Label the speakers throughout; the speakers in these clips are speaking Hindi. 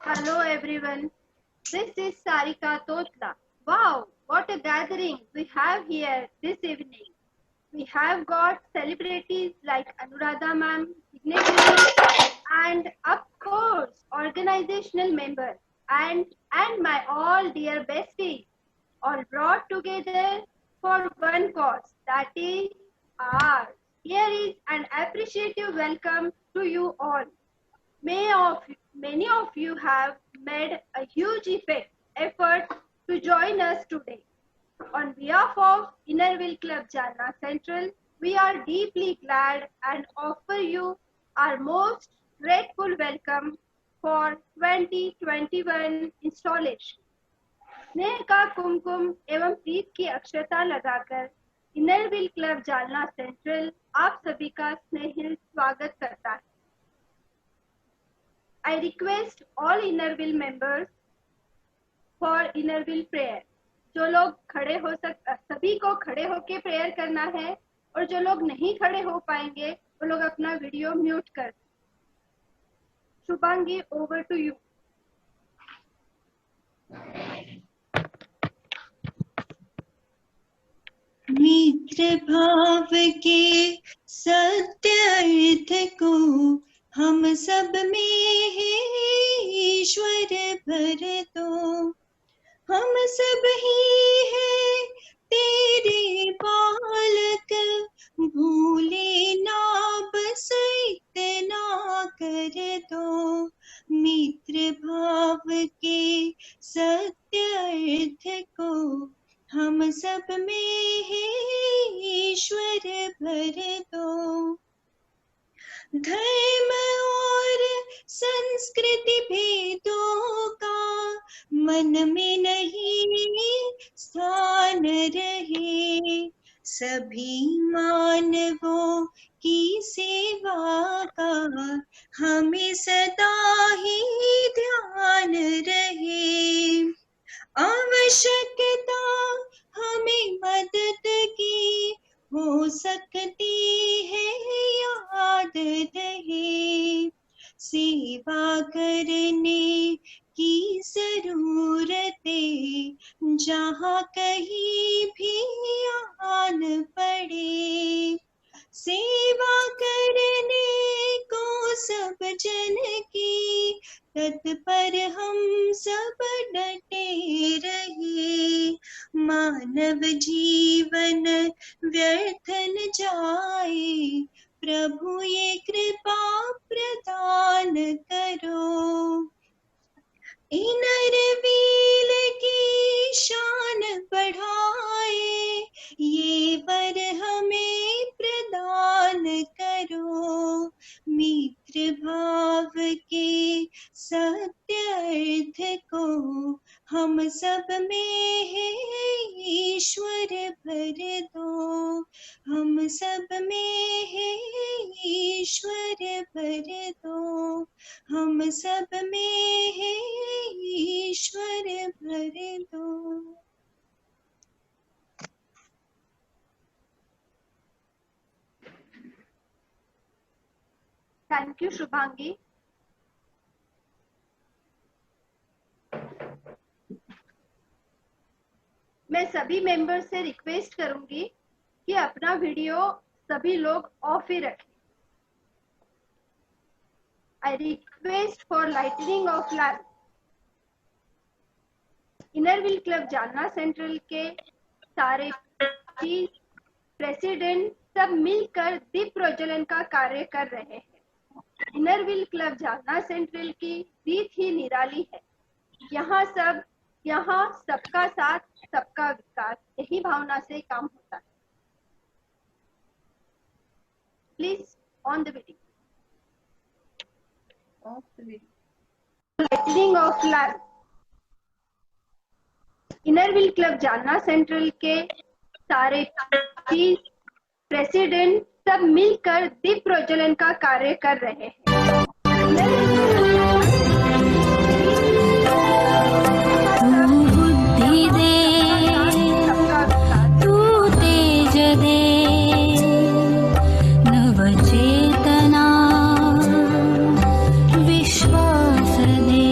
Speaker 1: Hello everyone, this is Sarika Totla. Wow, what a gathering we have here this evening. We have got celebrities like Anuradha ma'am, dignitaries, and of course, organizational members and my all dear besties, all brought together for one cause, that is ours. Here is an appreciative welcome to you all. Many of you have made a huge effort to join us today. On behalf of Innerville Club Jalna Central, we are deeply glad and offer you our most grateful welcome for 2021 installation. स्नेह का कुमकुम एवं प्रीत की अक्षता लगाकर इनरविल क्लब जालना सेंट्रल आप सभी का स्नेहिल स्वागत करता है. I request all Innerville members for Innerville prayer. जो लोग खड़े हो सभी को खड़े होके प्रेयर करना है और जो लोग नहीं खड़े हो पाएंगे वो लोग अपना वीडियो म्यूट कर. Shubhangi, over to you.
Speaker 2: मित्र भाव के सत्य अर्थ को हम सब में है ईश्वर भर दो. हम सब ही है तेरे बालक, भूले ना बस इतना कर दो. मित्र भाव के सत्य अर्थ को हम सब में है ईश्वर भर दो. धर्म और संस्कृति भेदों का मन में नहीं स्थान रहे. सभी मानवों की सेवा का हमें सदा ही ध्यान रहे. आवश्यकता हमें मदद की हो सकती है याद रहे. सेवा करने की जरूरतें जहाँ कहीं भी आन पड़े. सेवा करने को सब जन की तत्पर हम सब डटे रहे. मानव जीवन व्यर्थ न जाए, प्रभु ये कृपा प्रदान करो. इनरविल की शान बढ़ाए, ये वर हमें प्रदान करो. मित्र भाव के सत्य अर्थ को हम सब में है ईश्वर भर दो. हम सब में है ईश्वर भर दो. हम सब में है ईश्वर भर दो.
Speaker 1: Thank you Shubhangi. मैं सभी मेंबर से रिक्वेस्ट करूंगी कि अपना वीडियो सभी लोग ऑफ ही रखें. I request for lightning of lamp. Inner Wheel club Jalna central के सारे प्रेसिडेंट सब मिलकर दीप प्रज्वलन का कार्य कर रहे हैं. इनरविल क्लब जालना सेंट्रल की रीत ही निराली है. यहाँ सबका साथ सबका विकास, यही भावना से काम होता है. Please on the video. Lightning of lamp. Inner Wheel club Jalna central के सारे प्रेसिडेंट सब मिलकर दीप प्रज्वलन का कार्य कर रहे हैं.
Speaker 3: बुद्धि दे, तू तेज दे, नव चेतना विश्वास दे.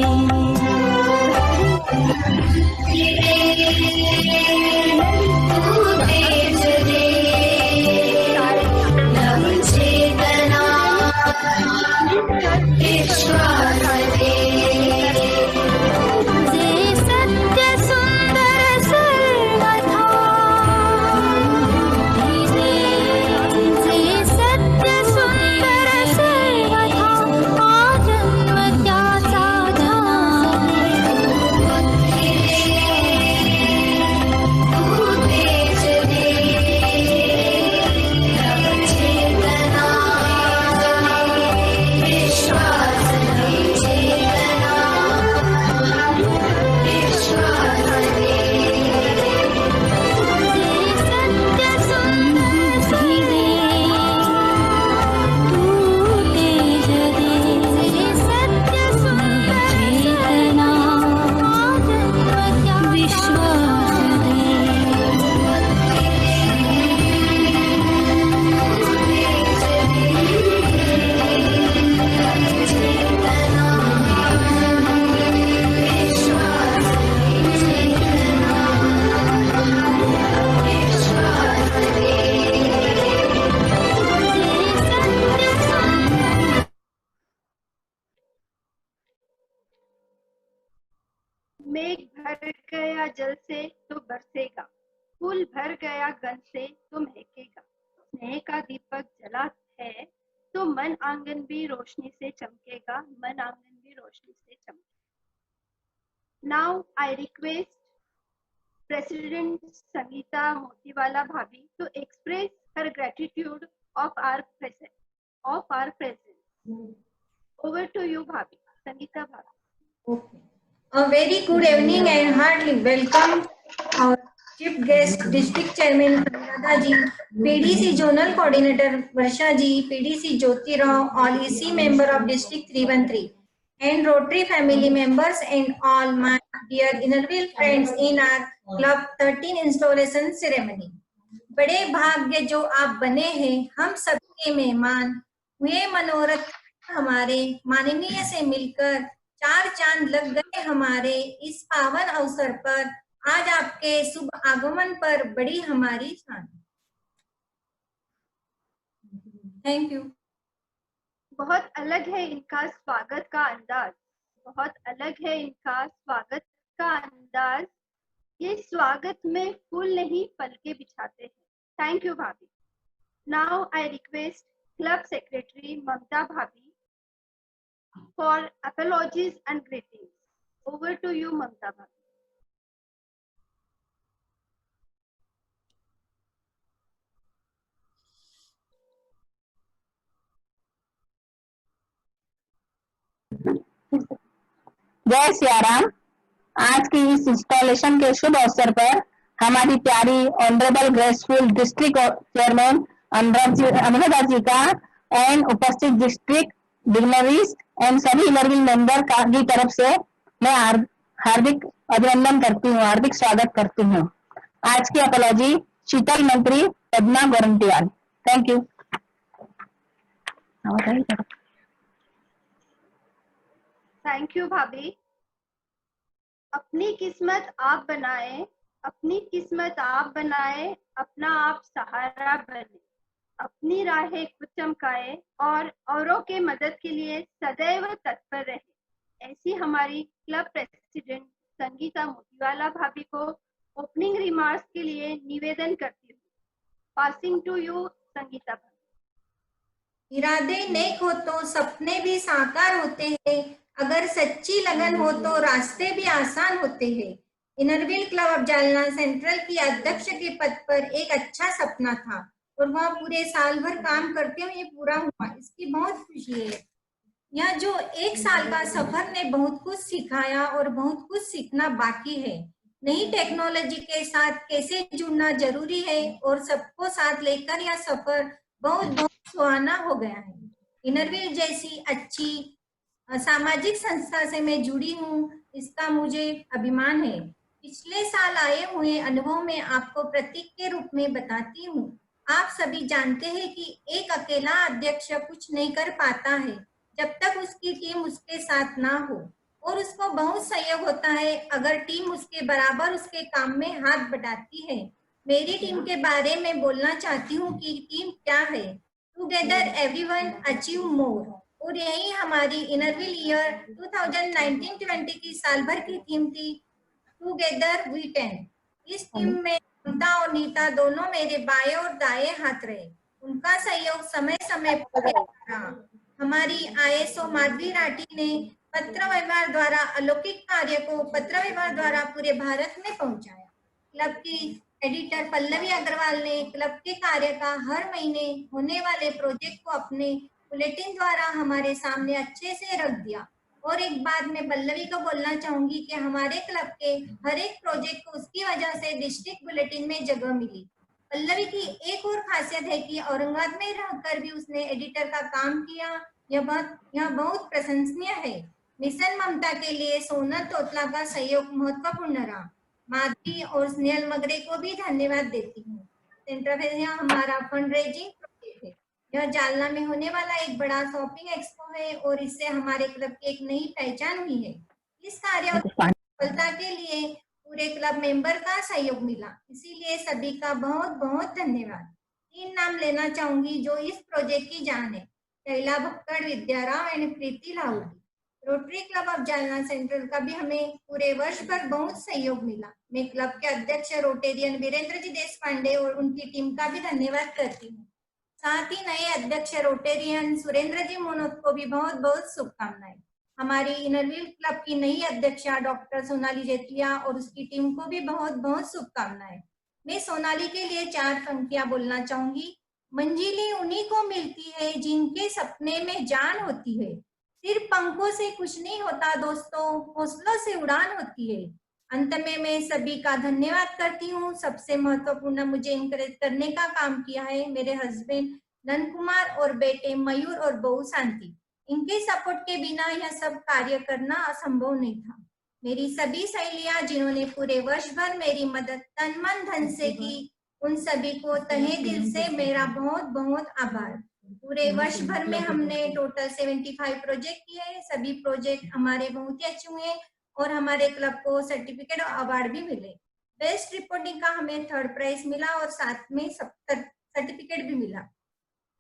Speaker 1: मेघ भर गया जल से तो बरसेगा, फूल भर गया गंध से तो महकेगा। स्नेह का दीपक जला है तो मन आंगन भी रोशनी से चमकेगा, मन आंगन भी रोशनी से चमकेगा। Now I request President Sangeeta Motiwala Bhabhi to express her gratitude of our presence. Over to you, Bhabhi. Sangeeta Bhabhi.
Speaker 4: Okay. A very good evening and heartily welcome our chief guest, District Chairman Anuradha ji, PDC Zonal Coordinator Varsha ji, PDC Jyoti Rao, all EC member of District 313, and Rotary family members and all my dear Innerville friends in our Club 13 installation ceremony. बड़े भाग्य जो आप बने हैं, हम सबके मेहमान हुए मनोरथ हमारे, माननीय से मिलकर चार चांद लग गए हमारे। इस पावन अवसर पर आज आपके शुभ आगमन पर बड़ी हमारी शान। Thank you.
Speaker 1: बहुत अलग है इनका स्वागत का अंदाज, बहुत अलग है इनका स्वागत का अंदाज। ये स्वागत में फूल नहीं पलके बिछाते हैं। थैंक यू भाभी। Now I request club secretary Mamta भाभी for apologies and greetings. Over to you, Mamta Bhabhi.
Speaker 5: जय सियाराम। आज की इस इंस्टॉलेशन के शुभ अवसर पर हमारी प्यारी honourable graceful district chairman Anuradha ji का एंड उपस्थित डिस्ट्रिक्ट डिग्नरीज एंड सभी इनरविल मेंबर की तरफ से मैं हार्दिक अभिनंदन करती हूँ, हार्दिक स्वागत करती हूँ। आज की apology Sheetal Mantri Padma Gorantiwal. Thank you.
Speaker 1: Thank you भाभी। अपनी किस्मत आप बनाए, अपनी किस्मत आप बनाए, अपना आप सहारा बने, अपनी राहें खुद चमकाए और औरों के मदद के लिए सदैव तत्पर रहे। ऐसी हमारी क्लब प्रेसिडेंट संगीता मोतीवाला भाभी को ओपनिंग रिमार्क्स के लिए निवेदन करती हूँ। पासिंग टू यू संगीता भाभी।
Speaker 4: इरादे नेक हो तो सपने भी साकार होते हैं, अगर सच्ची लगन हो तो रास्ते भी आसान होते हैं। Inner Wheel club of Jalna central की अध्यक्ष के पद पर एक अच्छा सपना था और वह पूरे साल भर काम करते हुए ये पूरा हुआ, इसकी बहुत खुशी है। यह जो एक साल का सफर ने बहुत कुछ सिखाया और बहुत कुछ सीखना बाकी है। नई टेक्नोलॉजी के साथ कैसे जुड़ना जरूरी है और सबको साथ लेकर यह सफर बहुत सुहाना हो गया है। इनरविल जैसी अच्छी सामाजिक संस्था से मैं जुड़ी हूँ, इसका मुझे अभिमान है। पिछले साल आए हुए अनुभव में आपको प्रतीक के रूप में बताती हूँ। आप सभी जानते हैं कि एक अकेला अध्यक्ष कुछ नहीं कर पाता है जब तक उसकी टीम उसके साथ ना हो, और उसको बहुत सहयोग होता है अगर टीम उसके बराबर उसके काम में हाथ बटाती है। मेरी टीम के बारे में बोलना चाहती हूँ कि टीम क्या है। टुगेदर एवरीवन अचीव मोर, और यही हमारी इनरविल ईयर 2019-20 की साल भर की थीम थी, टुगेदर वी कैन। इस टीम में ममता और नीता दोनों मेरे बाएं और दाएं हाथ रहे, उनका सहयोग समय समय पर रहा। हमारी ISO माधवी राठी ने पत्र व्यवहार द्वारा अलौकिक कार्य को पत्र व्यवहार द्वारा पूरे भारत में पहुंचाया। क्लब की एडिटर पल्लवी अग्रवाल ने क्लब के कार्य का हर महीने होने वाले प्रोजेक्ट को अपने बुलेटिन द्वारा हमारे सामने अच्छे से रख दिया। और एक बात मैं पल्लवी को बोलना चाहूंगी कि हमारे क्लब के हर एक प्रोजेक्ट को उसकी वजह से डिस्ट्रिक्ट बुलेटिन में जगह मिली। पल्लवी की एक और खासियत है कि औरंगाबाद में रहकर भी उसने एडिटर का काम किया, यह बहुत प्रशंसनीय है। मिशन ममता के लिए सोनल तोतला का सहयोग महत्वपूर्ण रहा। माधवी और स्नेहल मगरे को भी धन्यवाद देती हूँ। सेंटर हमारा फंड रेजिंग प्रोजेक्ट है। यह जालना में होने वाला एक बड़ा शॉपिंग एक्सपो है और इससे हमारे क्लब की एक नई पहचान हुई है। इस कार्य सफलता के लिए पूरे क्लब मेंबर का सहयोग मिला, इसीलिए सभी का बहुत बहुत धन्यवाद। 3 नाम लेना चाहूंगी जो इस प्रोजेक्ट की जान है, Shaila Bhakkad, Vidyaram and Preeti Lahoti. Rotary club of Jalna central का भी हमें पूरे वर्ष भर बहुत सहयोग मिला। मैं क्लब के अध्यक्ष रोटेरियन वीरेंद्र जी देशपांडे और उनकी टीम का भी धन्यवाद करती हूँ। साथ ही नए अध्यक्ष रोटेरियन सुरेंद्र जी मोनोत को भी बहुत बहुत शुभकामनाएं। हमारी इनरव्हील क्लब की नई अध्यक्षा डॉक्टर सोनाली जेठिया और उसकी टीम को भी बहुत बहुत शुभकामनाएं। मैं सोनाली के लिए 4 पंक्तियां बोलना चाहूंगी। मंजिलें उन्हीं को मिलती है जिनके सपने में जान होती है। सिर्फ पंखों से कुछ नहीं होता दोस्तों, हौसलों से उड़ान होती है। अंत में मैं सभी का धन्यवाद करती हूँ। सबसे महत्वपूर्ण मुझे इंकरेज करने का काम किया है मेरे हस्बैंड नंद कुमार और बेटे मयूर और बहू शांति। इनके सपोर्ट के बिना यह सब कार्य करना असंभव नहीं था। मेरी सभी सहेलियां जिन्होंने पूरे वर्ष भर मेरी मदद तन मन धन से की, उन सभी को तहे दिल से मेरा बहुत बहुत आभार। पूरे वर्ष भर में हमने टोटल 75 प्रोजेक्ट किए। सभी प्रोजेक्ट हमारे बहुत ही अच्छे हुए और हमारे क्लब को सर्टिफिकेट और अवार्ड भी मिले। बेस्ट रिपोर्टिंग का हमें 3rd प्राइज मिला और साथ में सर्टिफिकेट भी मिला।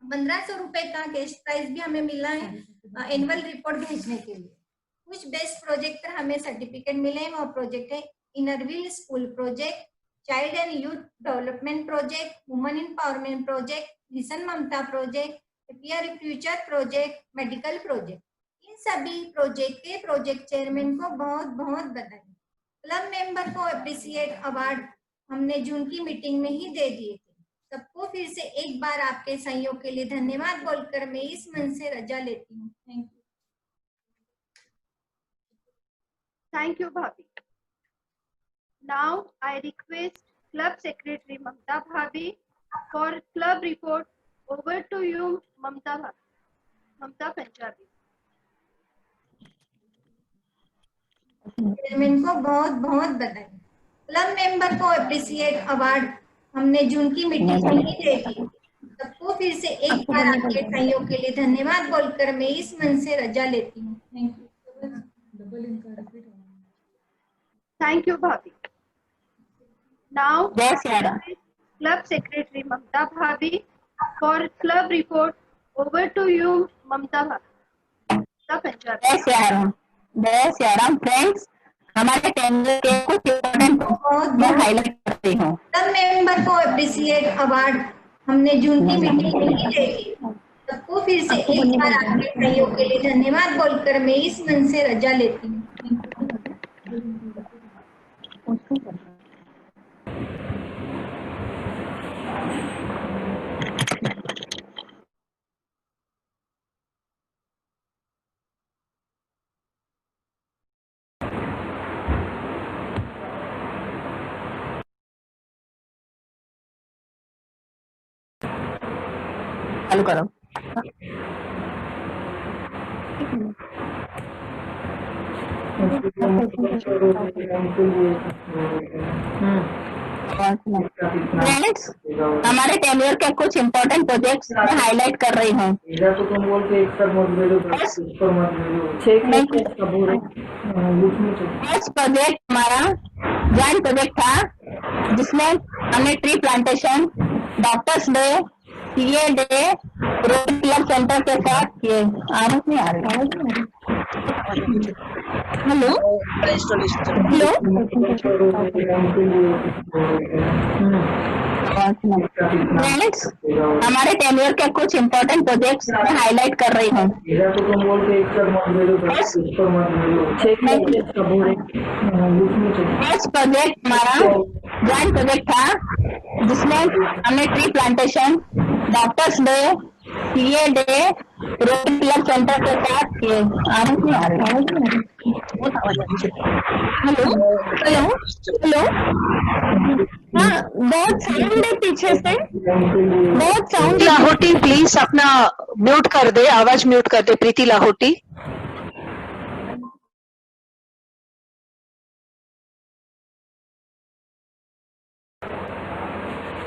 Speaker 4: 1500 रुपए का कैश प्राइज भी हमें मिला है एनुअल रिपोर्ट भेजने के लिए। कुछ बेस्ट प्रोजेक्ट पर हमें सर्टिफिकेट मिले हैं। वो प्रोजेक्ट है Inner Wheel school project, child and youth development project, women empowerment project, mission Mamta project, PR future project, medical project. इन सभी प्रोजेक्ट के प्रोजेक्ट चेयरमैन को बहुत बहुत बधाई। क्लब मेंबर को अप्रिसिएट अवार्ड हमने जून की मीटिंग में ही दे दिए थे। सबको फिर से एक बार आपके सहयोग के लिए धन्यवाद बोलकर मैं इस मन से रजा लेती हूँ। Thank you.
Speaker 1: Thank you, Bhabhi. Now I request Club Secretary Mamta Bhabhi for club report. Over to you, Mamta Bhabhi. Mamta Punjabi.
Speaker 4: Chairman को बहुत बहुत बधाई। क्लब मेंबर को अप्रिसिएट अवार्ड हमने जून की मीटिंग में ही दे दी। सबको फिर से एक बार आपके सहयोग के लिए धन्यवाद बोलकर मैं इस मन से रजा लेती हूँ। Thank you.
Speaker 1: Thank you, Bhabhi. Now,
Speaker 5: Yes, Yara.
Speaker 1: Club Secretary Mamta Bhabhi for club report. Over to you, Mamta Bhabhi. Mamta Punjabi.
Speaker 5: Yes, Yara. Friends, हमारे टेंडर के कुछ इम्पोर्टेंट मैं हाईलाइट करती हूँ।
Speaker 4: क्लब मेंबर को अप्रिसिएट अवार्ड हमने जून की मीटिंग में ही दे दी। सबको फिर से एक बार आपके सहयोग के लिए धन्यवाद बोलकर मैं इस मन से रजा लेती हूँ।
Speaker 5: चालू करो। फ्रेंड्स, हमारे टेन्योर के कुछ इम्पोर्टेंट प्रोजेक्ट्स मैं हाईलाइट कर रही हूँ। फर्स्ट प्रोजेक्ट हमारा जॉइंट प्रोजेक्ट था जिसमें हमने tree plantation, doctors day, CA day, Rotary club centre के साथ किए। आवाज नहीं आ रही। हेलो हेलो, फ्रेंड्स, हमारे टेन्योर के कुछ इम्पोर्टेंट प्रोजेक्ट्स मैं हाईलाइट कर रही हूँ। फर्स्ट प्रोजेक्ट हमारा जॉइंट प्रोजेक्ट था जिसमें हमने tree plantation, doctors day, CA day, Rotary club centre के साथ किए। आवाज नहीं आ रही। हेलो हेलो हेलो, हाँ, बहुत साउंड है पीछे से, बहुत साउंड।
Speaker 6: लाहोटी प्लीज अपना म्यूट कर दे, आवाज म्यूट कर दे। प्रीति लाहोटी।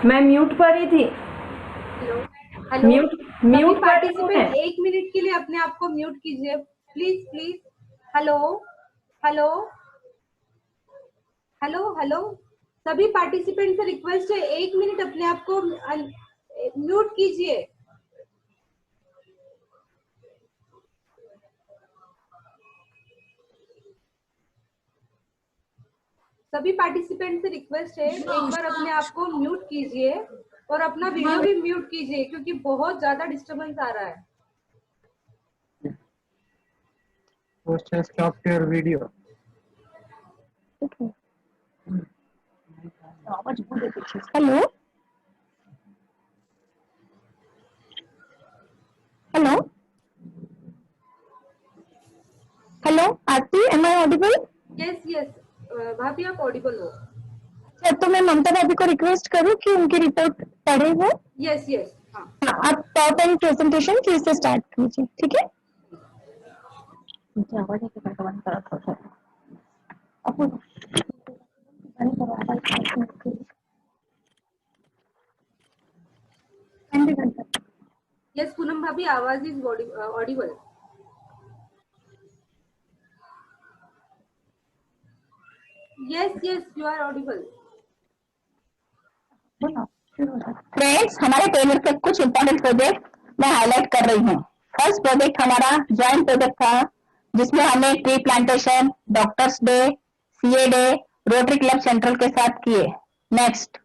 Speaker 7: मैं म्यूट पर ही थी।
Speaker 8: हेलो,
Speaker 7: म्यूट
Speaker 8: पार्टिसिपेंट 1 मिनट के लिए अपने आप को म्यूट कीजिए please please. Hello hello hello hello, सभी पार्टिसिपेंट से रिक्वेस्ट है 1 मिनट अपने आप को म्यूट कीजिए। सभी पार्टिसिपेंट से रिक्वेस्ट है, एक बार अपने आप को म्यूट कीजिए और अपना वीडियो भी म्यूट कीजिए क्योंकि बहुत ज्यादा डिस्टरबेंस आ रहा है।
Speaker 9: Host has stopped your video.
Speaker 5: Hello hello hello Aarti, am I audible?
Speaker 8: Yes yes भाभी आप ऑडिबल हो।
Speaker 5: अच्छा, तो मैं ममता भाभी को रिक्वेस्ट करूं कि उनकी रिपोर्ट पढ़े वो।
Speaker 8: यस यस हाँ
Speaker 5: आप टॉप एंड प्रेजेंटेशन फिर से स्टार्ट कीजिए, ठीक है? आवाज बंद करा था।
Speaker 8: यस पूनम भाभी आवाज is audible. Yes yes you are audible.
Speaker 5: Friends, हमारे टेबल पे कुछ इंपॉर्टेंट प्रोजेक्ट मैं हाईलाइट कर रही हूँ। फर्स्ट प्रोजेक्ट हमारा जॉइंट प्रोजेक्ट था जिसमें हमने tree plantation, doctors day, CA day, Rotary club central के साथ किए। नेक्स्ट,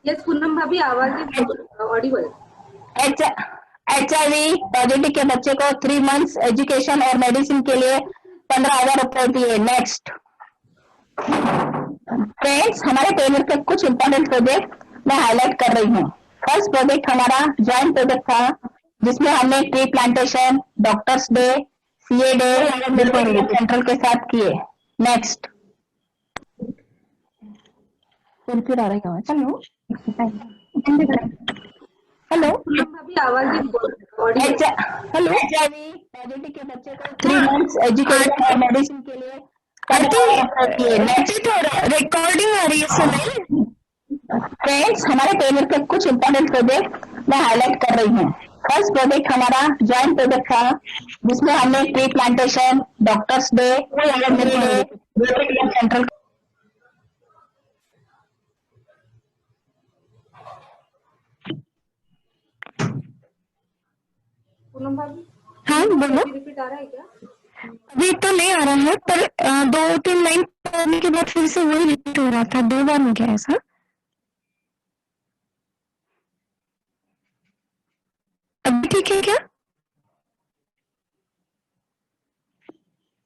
Speaker 8: यस पूनम भाभी आवाज इज ऑडिबल।
Speaker 5: HIV पॉजिटिव के बच्चे को 3 months एजुकेशन और मेडिसिन के लिए 15,000 रुपए दिए। नेक्स्ट, फ्रेंड्स, हमारे टेबल पे कुछ इंपॉर्टेंट प्रोजेक्ट मैं हाईलाइट कर रही हूँ। फर्स्ट प्रोजेक्ट हमारा जॉइंट प्रोजेक्ट था जिसमें हमने tree plantation, doctors day, CA day, central के साथ किए। नेक्स्ट, फिर आ रहा है। हेलो हेलो
Speaker 8: पूनम भाभी आवाज is Audible.
Speaker 5: Hello, HIV positive के बच्चे को 3 months एजुकेशन और मेडिसिन के लिए रिकॉर्डिंग आ रही है सुनिए। फ्रेंड्स, हमारे टेबल पे कुछ इंपॉर्टेंट प्रोजेक्ट मैं हाईलाइट कर रही हूँ। फर्स्ट प्रोजेक्ट हमारा जॉइंट प्रोजेक्ट था जिसमें हमने tree plantation, doctors day, Rotary club central.
Speaker 8: Poonam भाभी
Speaker 5: हाँ बोलो।
Speaker 8: रिपीट आ रहा है क्या?
Speaker 5: अभी तो नहीं आ रहा है, पर 2-3 लाइन पढ़ने के बाद फिर से वही रिपीट हो रहा था। 2 बार हो गया ऐसा। अभी ठीक है क्या?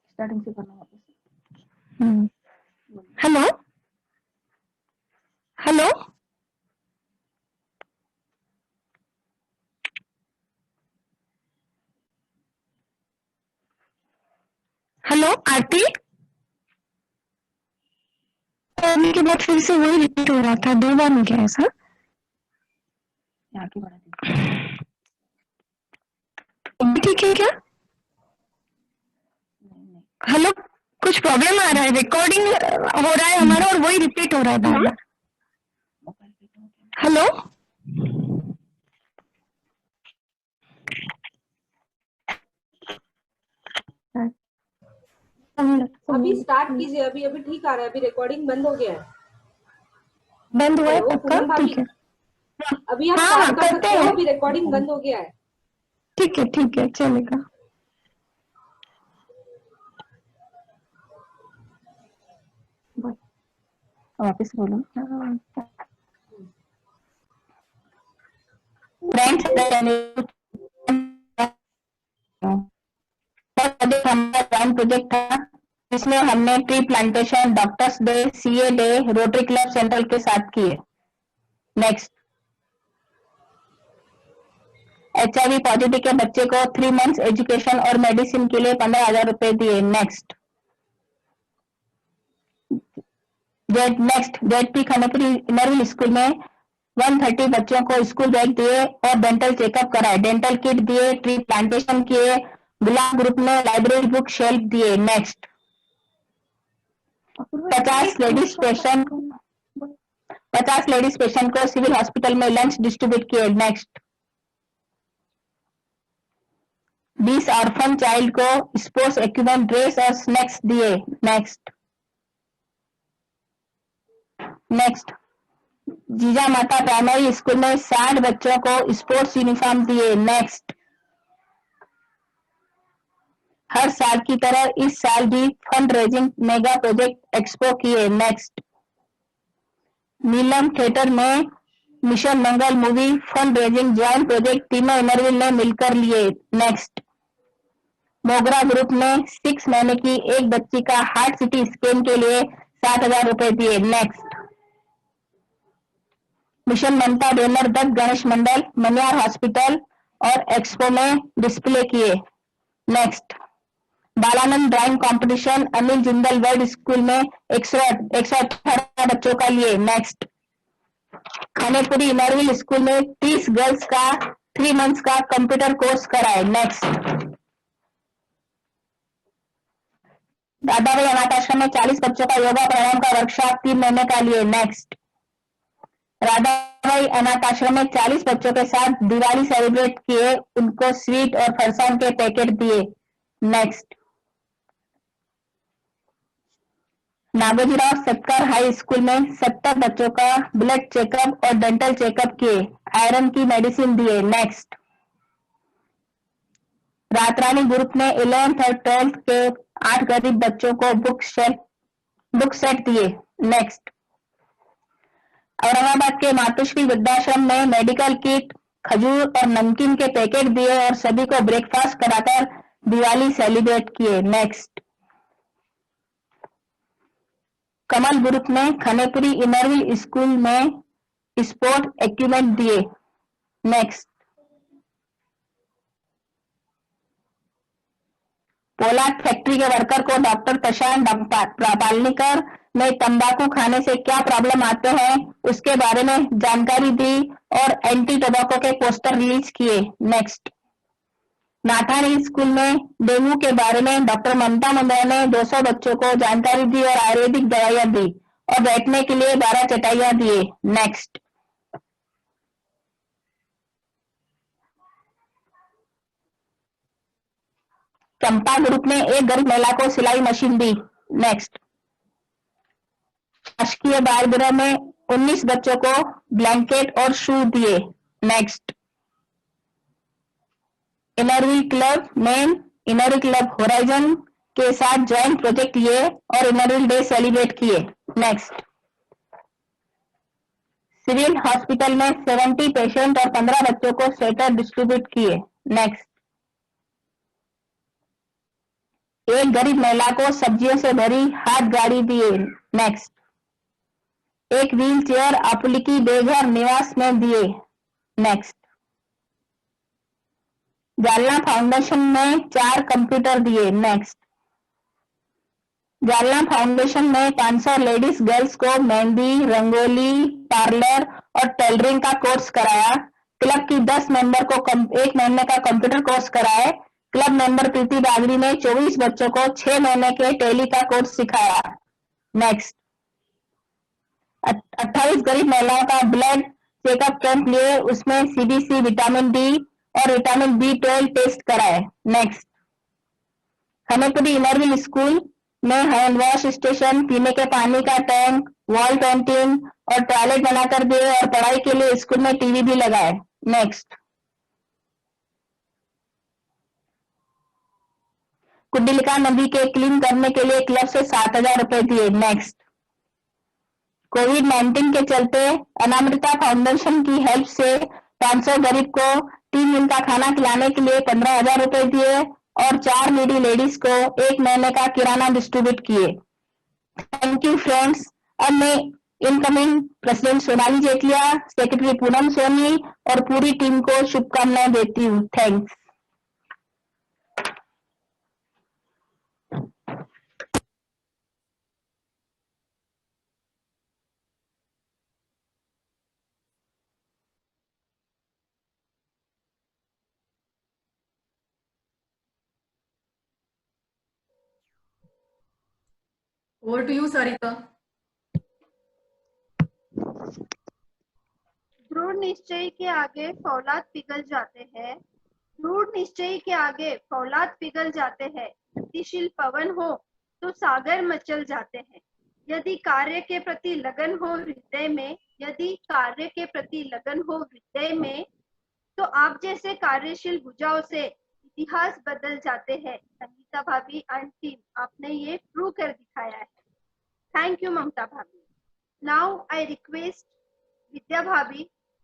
Speaker 5: स्टार्टिंग से करना वापस। हेलो हेलो हेलो आरती, पढ़ने के बाद फिर से वही रिपीट हो रहा था। 2 बार हो गया ऐसा। अभी ठीक है क्या? हेलो, कुछ प्रॉब्लम आ रहा है, रिकॉर्डिंग हो रहा है हमारा और वही रिपीट हो रहा है बार बार। हेलो
Speaker 8: अभी स्टार्ट कीजिए। अभी अभी ठीक आ रहा है। अभी रिकॉर्डिंग बंद हो गया है।
Speaker 5: बंद हुआ है
Speaker 8: हेलो,
Speaker 5: पक्का?
Speaker 8: पूनम भाभी,
Speaker 5: ठीक है,
Speaker 8: अभी आप
Speaker 5: हाँ,
Speaker 8: स्टार्ट कर
Speaker 5: करते
Speaker 8: सकते हो।
Speaker 5: हैं।
Speaker 8: अभी रिकॉर्डिंग बंद हो गया है।
Speaker 5: ठीक है चलेगा। वापस बोलो। फ्रेंड्स, हमारा जॉइंट प्रोजेक्ट था जिसमें हमने tree plantation, doctors day, CA day, Rotary club central के साथ किए। नेक्स्ट, HIV पॉजिटिव के बच्चे को 3 months एजुकेशन और मेडिसिन के लिए 15,000 रुपए दिए। नेक्स्ट, जेडपी खनपुरी नर्विल स्कूल में 130 बच्चों को स्कूल बैग दिए और डेंटल चेकअप कराए। डेंटल किट दिए, ट्री प्लांटेशन किए, गुलाब ग्रुप में लाइब्रेरी बुक शेल्फ दिए। नेक्स्ट, 50 लेडीज पेशेंट को सिविल हॉस्पिटल में लंच डिस्ट्रीब्यूट किए। नेक्स्ट, 20 ऑर्फन चाइल्ड को स्पोर्ट्स इक्विपमेंट, ड्रेस और स्नैक्स दिए। नेक्स्ट, जीजा माता प्राइमरी स्कूल में 60 बच्चों को स्पोर्ट्स यूनिफॉर्म दिए। नेक्स्ट, हर साल की तरह इस साल भी fund raising mega project expo किए। नेक्स्ट, नीलम थिएटर में mission Mangal movie fund raising joint project तीनों इनरविल ने मिलकर लिए। नेक्स्ट, मोगरा ग्रुप ने 6 महीने की एक बच्ची का हार्ट सिटी स्कैन के लिए 7,000 रुपए दिए। नेक्स्ट, मिशन ममता डोनर दत्त गणेश मंडल मनियार हॉस्पिटल और एक्सपो में डिस्प्ले किए। Next, Balanand drawing competition Anil Jindal world school में 118 बच्चों का लिए। नेक्स्ट, खानेपुरी इनरविल स्कूल में 30 गर्ल्स का 3 मंथ्स का कंप्यूटर कोर्स कराए। नेक्स्ट, दादाभाई अनाथ आश्रम में 40 बच्चों का योगा प्राणायाम का वर्कशॉप 3 महीने का लिए। नेक्स्ट, राधाबाई अनाथ आश्रम में 40 बच्चों के साथ दिवाली सेलिब्रेट किए, उनको स्वीट और फरसान के पैकेट दिए। नेक्स्ट, नागोजीराव सत्कार हाई स्कूल में 70 बच्चों का ब्लड चेकअप और डेंटल चेकअप किए, आयरन की मेडिसिन दिए। नेक्स्ट, रातरानी ग्रुप ने 11th और 12th के 8 गरीब बच्चों को बुक सेट दिए। नेक्स्ट, औरंगाबाद के मातोश्री वृद्धाश्रम में मेडिकल किट, खजूर और नमकीन के पैकेट दिए और सभी को ब्रेकफास्ट कराकर दिवाली सेलिब्रेट किए। नेक्स्ट, कमल ग्रुप ने खनेपुरी इनरविल स्कूल में स्पोर्ट इक्विपमेंट दिए। नेक्स्ट, पोलाद फैक्ट्री के वर्कर को डॉक्टर प्रशांत पालनीकर ने तंबाकू खाने से क्या प्रॉब्लम आते हैं उसके बारे में जानकारी दी और एंटी टोबैको के पोस्टर रिलीज किए। नेक्स्ट, नाथानी स्कूल में डेंगू के बारे में डॉक्टर ममता मंदरा ने 200 बच्चों को जानकारी दी और आयुर्वेदिक दवाइयां दी और बैठने के लिए 12 चटाइयां दिए। नेक्स्ट, चंपा ग्रुप ने एक गरीब महिला को सिलाई मशीन दी। नेक्स्ट, शासकीय बाल गृह में 19 बच्चों को ब्लैंकेट और शू दिए। Next, Inner Wheel club main Inner Wheel club horizon के साथ ज्वाइंट प्रोजेक्ट लिए और इनरविल डे सेलिब्रेट किए। नेक्स्ट, सिविल हॉस्पिटल में 70 पेशेंट और 15 बच्चों को स्वेटर डिस्ट्रीब्यूट किए। नेक्स्ट, एक गरीब महिला को सब्जियों से भरी हाथ गाड़ी दिए। नेक्स्ट, एक व्हील चेयर आपुलिकी बेघर निवास में दिए। नेक्स्ट, जालना फाउंडेशन में 4 कंप्यूटर दिए। नेक्स्ट, जालना फाउंडेशन में 500 लेडीज गर्ल्स को मेहंदी, रंगोली, पार्लर और टेलरिंग का कोर्स कराया। क्लब की 10 मेंबर को 1 महीने का कंप्यूटर कोर्स कराए। क्लब मेंबर प्रीति बागरी ने 24 बच्चों को 6 महीने के टेली का कोर्स सिखाया। नेक्स्ट, 28 गरीब महिलाओं का ब्लड चेकअप कैंप लिए, उसमें सीबीसी, विटामिन डी और विटामिन B12 टेस्ट कराए। नेक्स्ट, खनेपुरी इनरविल स्कूल में हैंड वॉश स्टेशन, पीने के पानी का टैंक, वॉल पेंटिंग और टॉयलेट बनाकर दिए और पढ़ाई के लिए स्कूल में टीवी भी लगाए। नेक्स्ट, कुंडलिका नदी के क्लीन करने के लिए क्लब से 7,000 रुपए दिए। नेक्स्ट, कोविड-19 के चलते अनामृता फाउंडेशन की हेल्प से 500 गरीब को 3 दिन का खाना खिलाने के लिए 15,000 रुपए दिए और 4 नीडी लेडीज को 1 महीने का किराना डिस्ट्रीब्यूट किए। Thank you friends. अब मैं incoming president Sonali Jetalia, secretary Poonam Soni और पूरी टीम को शुभकामनाएं देती हूँ। Thanks.
Speaker 10: Over to you, Sarika.
Speaker 1: दृढ़ निश्चय के आगे फौलाद पिघल जाते हैं। दृढ़ निश्चय के आगे फौलाद पिघल जाते हैं। गतिशील पवन हो तो सागर मचल जाते हैं। यदि कार्य के प्रति लगन हो हृदय में, यदि कार्य के प्रति लगन हो हृदय में, तो आप जैसे कार्यशील भुजाओं से इतिहास बदल जाते हैं। ममता भाभी एंड टीम, आपने ये प्रूव कर दिखाया है. थैंक यू ममता भाभी. Now I request Vidya Bhabhi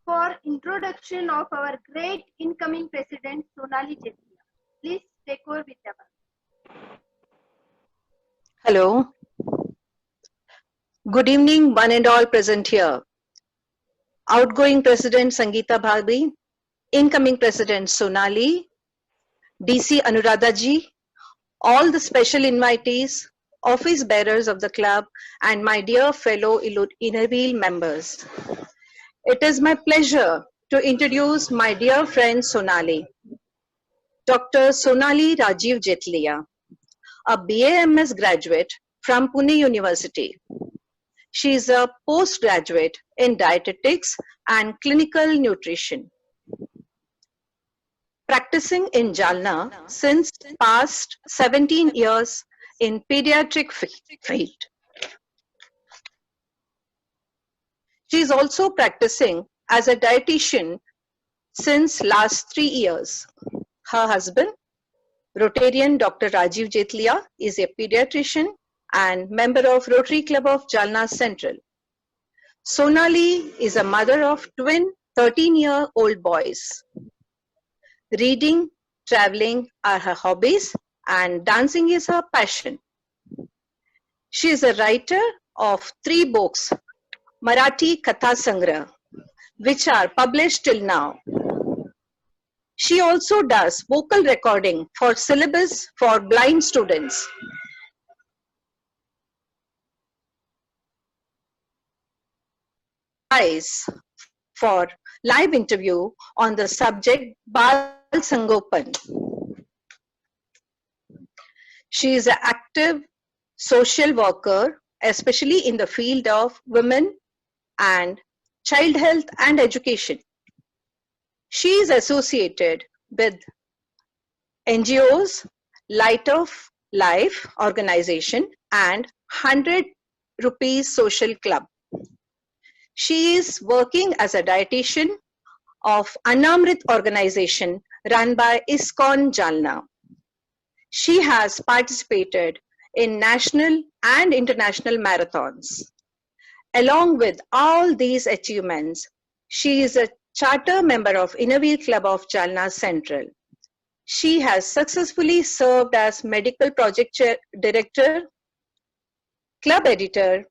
Speaker 1: for introduction of our great incoming president Sonali Jethiya. Please take over, Vidya Bhabhi.
Speaker 6: Hello. Good evening, one and all present here. Outgoing President Sangeeta Bhabhi, incoming President Sonali, DC Anuradha ji, all the special invitees, office bearers of the club, and my dear fellow Innerwheel members. It is my pleasure to introduce my dear friend Sonali, Dr. Sonali Rajiv Jethiya, a BAMS graduate from Pune University. She is a postgraduate in dietetics and clinical nutrition. Practicing in Jalna since past 17 years in pediatric field. She is also practicing as a dietitian since last 3 years. Her husband, Rotarian Dr. Rajiv Jethiya, is a pediatrician and member of Rotary Club of Jalna Central. Sonali is a mother of twin 13-year-old boys. Reading, traveling are her hobbies and dancing is her passion. She is a writer of 3 books, Marathi Katha Sangrah, which are published till now. She also does vocal recording for syllabus for blind students. For live interview on the subject Bal Sangopan. She is an active social worker, especially in the field of women and child health and education. She is associated with NGOs, Light of Life organization and 100 Rupees Social Club. She is working as a dietitian of Anamrit organization run by ISKCON Jalna. She has participated in national and international marathons. Along with all these achievements, she is a charter member of Innerwheel Club of Jalna Central. She has successfully served as medical project director, club editor,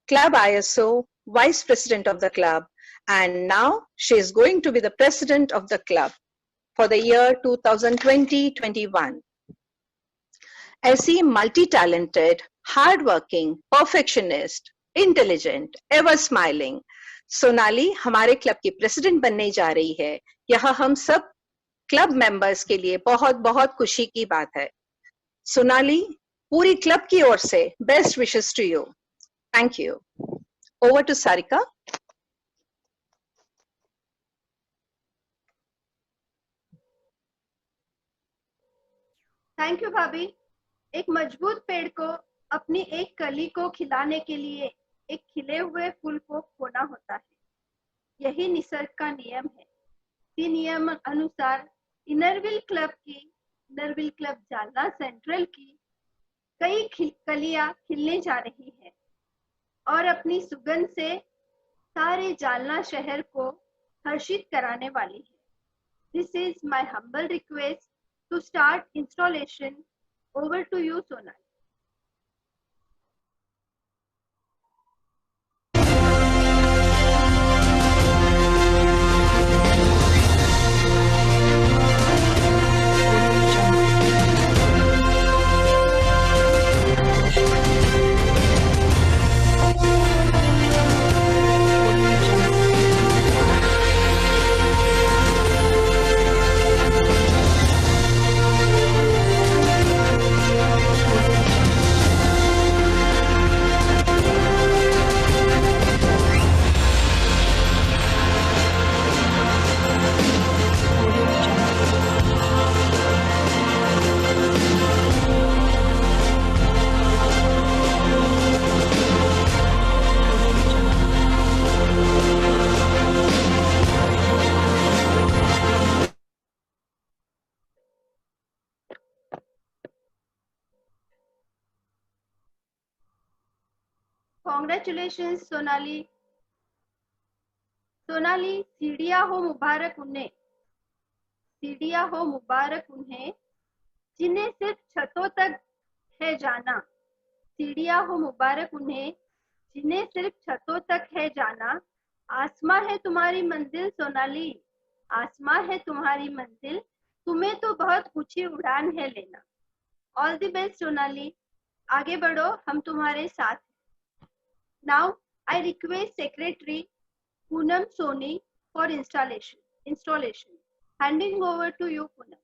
Speaker 6: club ISO, vice president of the club, and now she is going to be the president of the club for the year 2020-21. ऐसी multi-talented, hard-working, perfectionist, intelligent, ever smiling, Sonali हमारे क्लब की प्रेसिडेंट बनने जा रही है. यह हम सब क्लब मेंबर्स के लिए बहुत बहुत खुशी की बात है. सोनाली, पूरी क्लब की ओर से best wishes to you. Thank you. Over to Sarika.
Speaker 1: Thank you bhabhi. एक मजबूत पेड़ को अपनी एक कली को खिलाने के लिए एक खिले हुए फूल को खोना होता है. यही निसर्ग का नियम है. इसी नियम अनुसार इनरव्हील क्लब जालना सेंट्रल की कई कलियां खिलने जा रही है और अपनी सुगंध से सारे जालना शहर को हर्षित कराने वाली है. This is my humble request to start installation. Over to you Sonali.
Speaker 3: Thank you.
Speaker 1: Congratulations, Sonali. Sonali, सीढ़ियां हो मुबारक उन्हें, सीढ़ियां हो मुबारक उन्हें जिन्हें सिर्फ छतों तक है जाना, सीढ़ियां हो मुबारक उन्हें जिन्हें सिर्फ छतों तक है जाना। आसमां है तुम्हारी मंजिल सोनाली, आसमां है तुम्हारी मंजिल, तुम्हें तो बहुत ऊंची उड़ान है लेना। ऑल द बेस्ट सोनाली, आगे बढ़ो, हम तुम्हारे साथ हैं। Now I request secretary Poonam Soni for installation. Handing over to you, Poonam.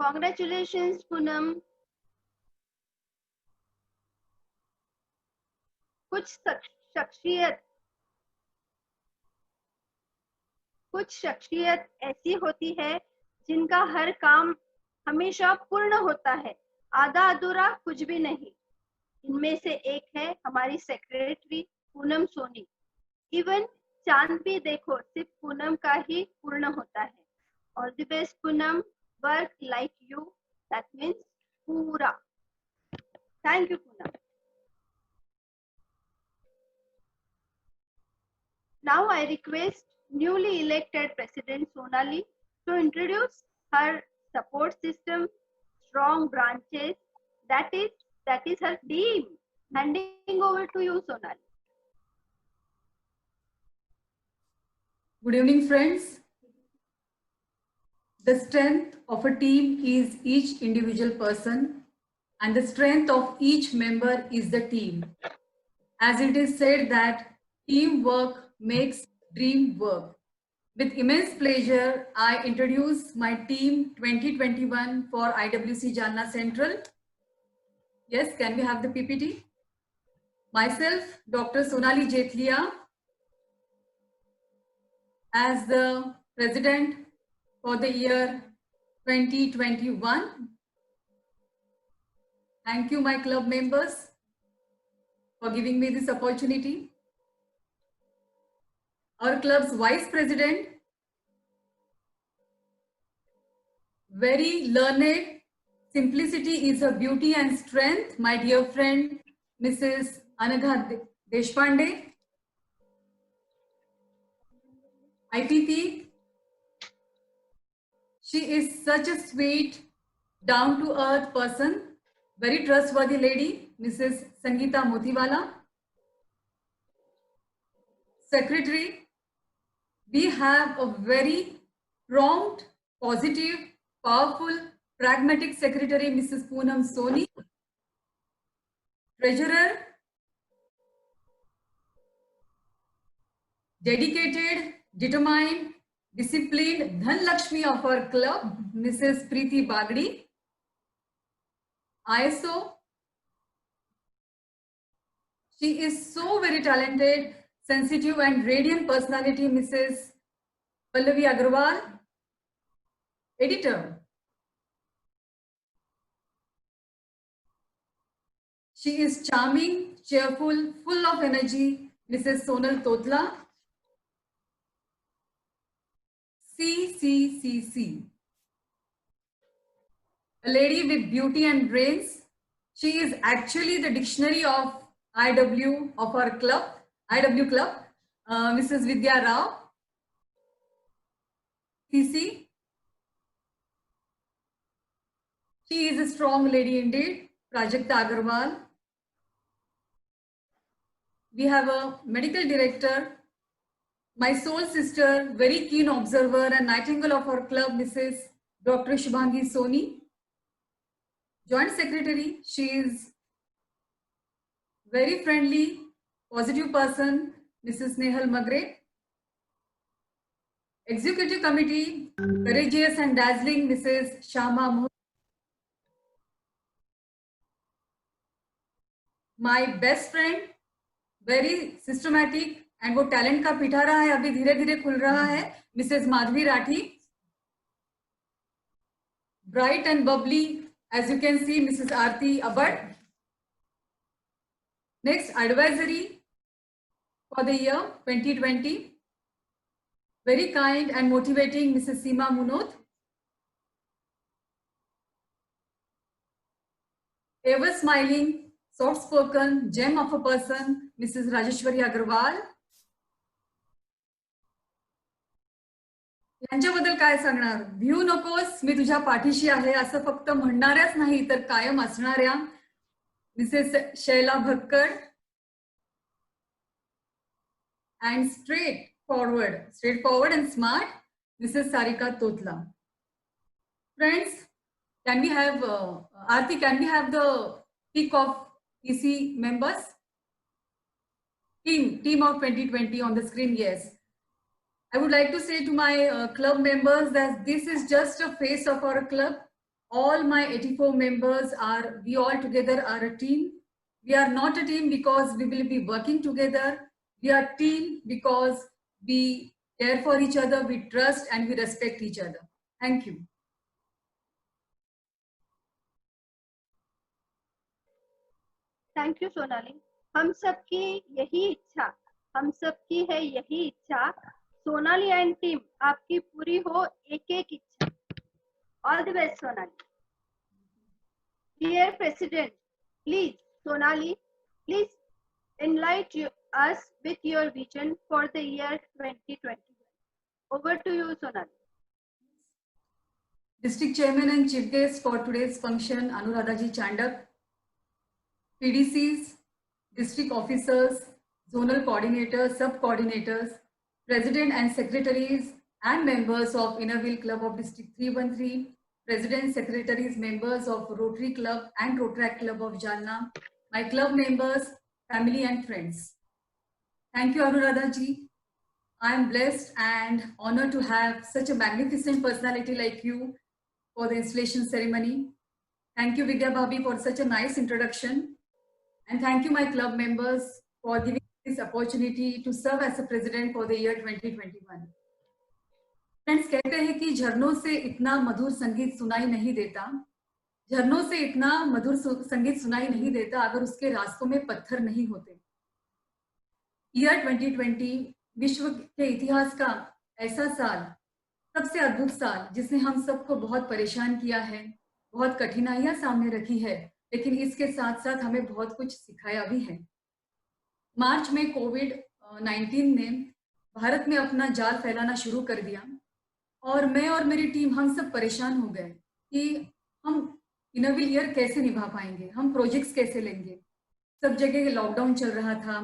Speaker 1: Congratulations, Poonam. कुछ शख्सियत ऐसी होती है जिनका हर काम हमेशा पूर्ण होता है, आधा अधूरा कुछ भी नहीं। इनमें से एक है हमारी सेक्रेटरी पूनम सोनी। इवन चांद भी देखो सिर्फ पूनम का ही पूर्ण होता है। All the best Poonam, work like you, that means पूरा। Thank you Poonam. Now I request newly elected President Sonali to introduce her support system, strong branches, that is her team. Handing over to you, Sonali.
Speaker 10: Good evening, friends. The strength of a team is each individual person, and the strength of each member is the team. As it is said that teamwork makes dream work. With immense pleasure, I introduce my team 2021 for IWC Jalna Central. Yes, can we have the PPT? Myself, Dr. Sonali Jetlia, as the president for the year 2021. Thank you, my club members, for giving me this opportunity. Our club's vice president, very learned, simplicity is her beauty and strength, my dear friend, Mrs. Anagha Deshpande. IPP, she is such a sweet, down-to-earth person, very trustworthy lady, Mrs. Sangeeta Motiwala. Secretary, we have a very prompt, positive, powerful, pragmatic secretary, Mrs. Poonam Soni. Treasurer, dedicated, determined, disciplined Dhan Lakshmi of our club, Mrs. Preeti Bagdi. ISO, she is so very talented, sensitive and radiant personality, Mrs. Pallavi Agarwal. Editor, she is charming, cheerful, full of energy, Mrs. Sonal Totla. CCCC, a lady with beauty and brains. She is actually the dictionary of IW of our club, IW club, Mrs. Vidya Rao. CC, she is a strong lady indeed, Prajakta Agarwal. We have a medical director, my soul sister, very keen observer and nightingale of our club, Mrs. Dr. Shubhangi Soni. Joint Secretary, she is very friendly, positive person, Mrs. Nehal Magre. Executive Committee, courageous and dazzling, Mrs. Shama Mohan. My best friend, very systematic, and वो टैलेंट का पिटारा है, अभी धीरे धीरे खुल रहा है, Mrs Madhavi Rathi. Bright and Babli, as you can see, Mrs. Aarti Abad. Next, advisory for the year 2020. Very kind and motivating, Mrs. Seema Munot. Ever smiling, soft-spoken, gem of a person, Mrs. Rajeshwari Agarwal. यांच्याबद्दल काय सांगणार? भिऊ नकोस, मी तुझ्या पाठीशी आहे असं फक्त म्हणणाऱ्याच नाही तर कायम असणाऱ्या Mrs Shaila Bhakkad. And straightforward and smart, Mrs Sarika Totla. Friends, can we have Aarti, can we have the pick of EC members? Team of 2020 on the screen. Yes, I would like to say to my club members that this is just a face of our club. All my 84 members we all together are a team. We are not a team because we will be working together. We are a team because we care for each other, we trust and we respect each other. Thank you.
Speaker 1: Thank you, Sonali. हम सबकी यही है यही इच्छा, सोनाली एंड टीम आपकी पूरी हो एक एक इच्छा. All the best Sonali. Dear president, please Sonali, please enlighten us with your vision for the year 2021. Over to you, Sonali.
Speaker 10: District Chairman and Chief Guest for today's function, Anuradha Ji Chandak. PDCs, District Officers, Zonal Coordinators, Sub-Coordinators, President and Secretaries and members of Innerville Club of District 313, President, Secretaries, members of Rotary Club and Rotaract Club of Jalna, my club members, family and friends. Thank you, Anuradha Ji. I am blessed and honored to have such a magnificent personality like you for the installation ceremony. Thank you, Vidya Bhabhi, for such a nice introduction. And thank you, my club members, for giving this opportunity to serve as a president for the year 2021. Friends, कहते हैं कि झरनों से इतना मधुर संगीत सुनाई नहीं देता, झरनों से इतना मधुर संगीत सुनाई नहीं देता अगर उसके रास्तों में पत्थर नहीं होते. ईयर 2020 विश्व के इतिहास का ऐसा साल, सबसे अद्भुत साल, जिसने हम सबको बहुत परेशान किया है, बहुत कठिनाइयां सामने रखी है, लेकिन इसके साथ साथ हमें बहुत कुछ सिखाया भी है. मार्च में कोविड-19 ने भारत में अपना जाल फैलाना शुरू कर दिया और मैं और मेरी टीम हम सब परेशान हो गए कि हम इनरव्हील ईयर कैसे निभा पाएंगे, हम प्रोजेक्ट्स कैसे लेंगे. सब जगह लॉकडाउन चल रहा था,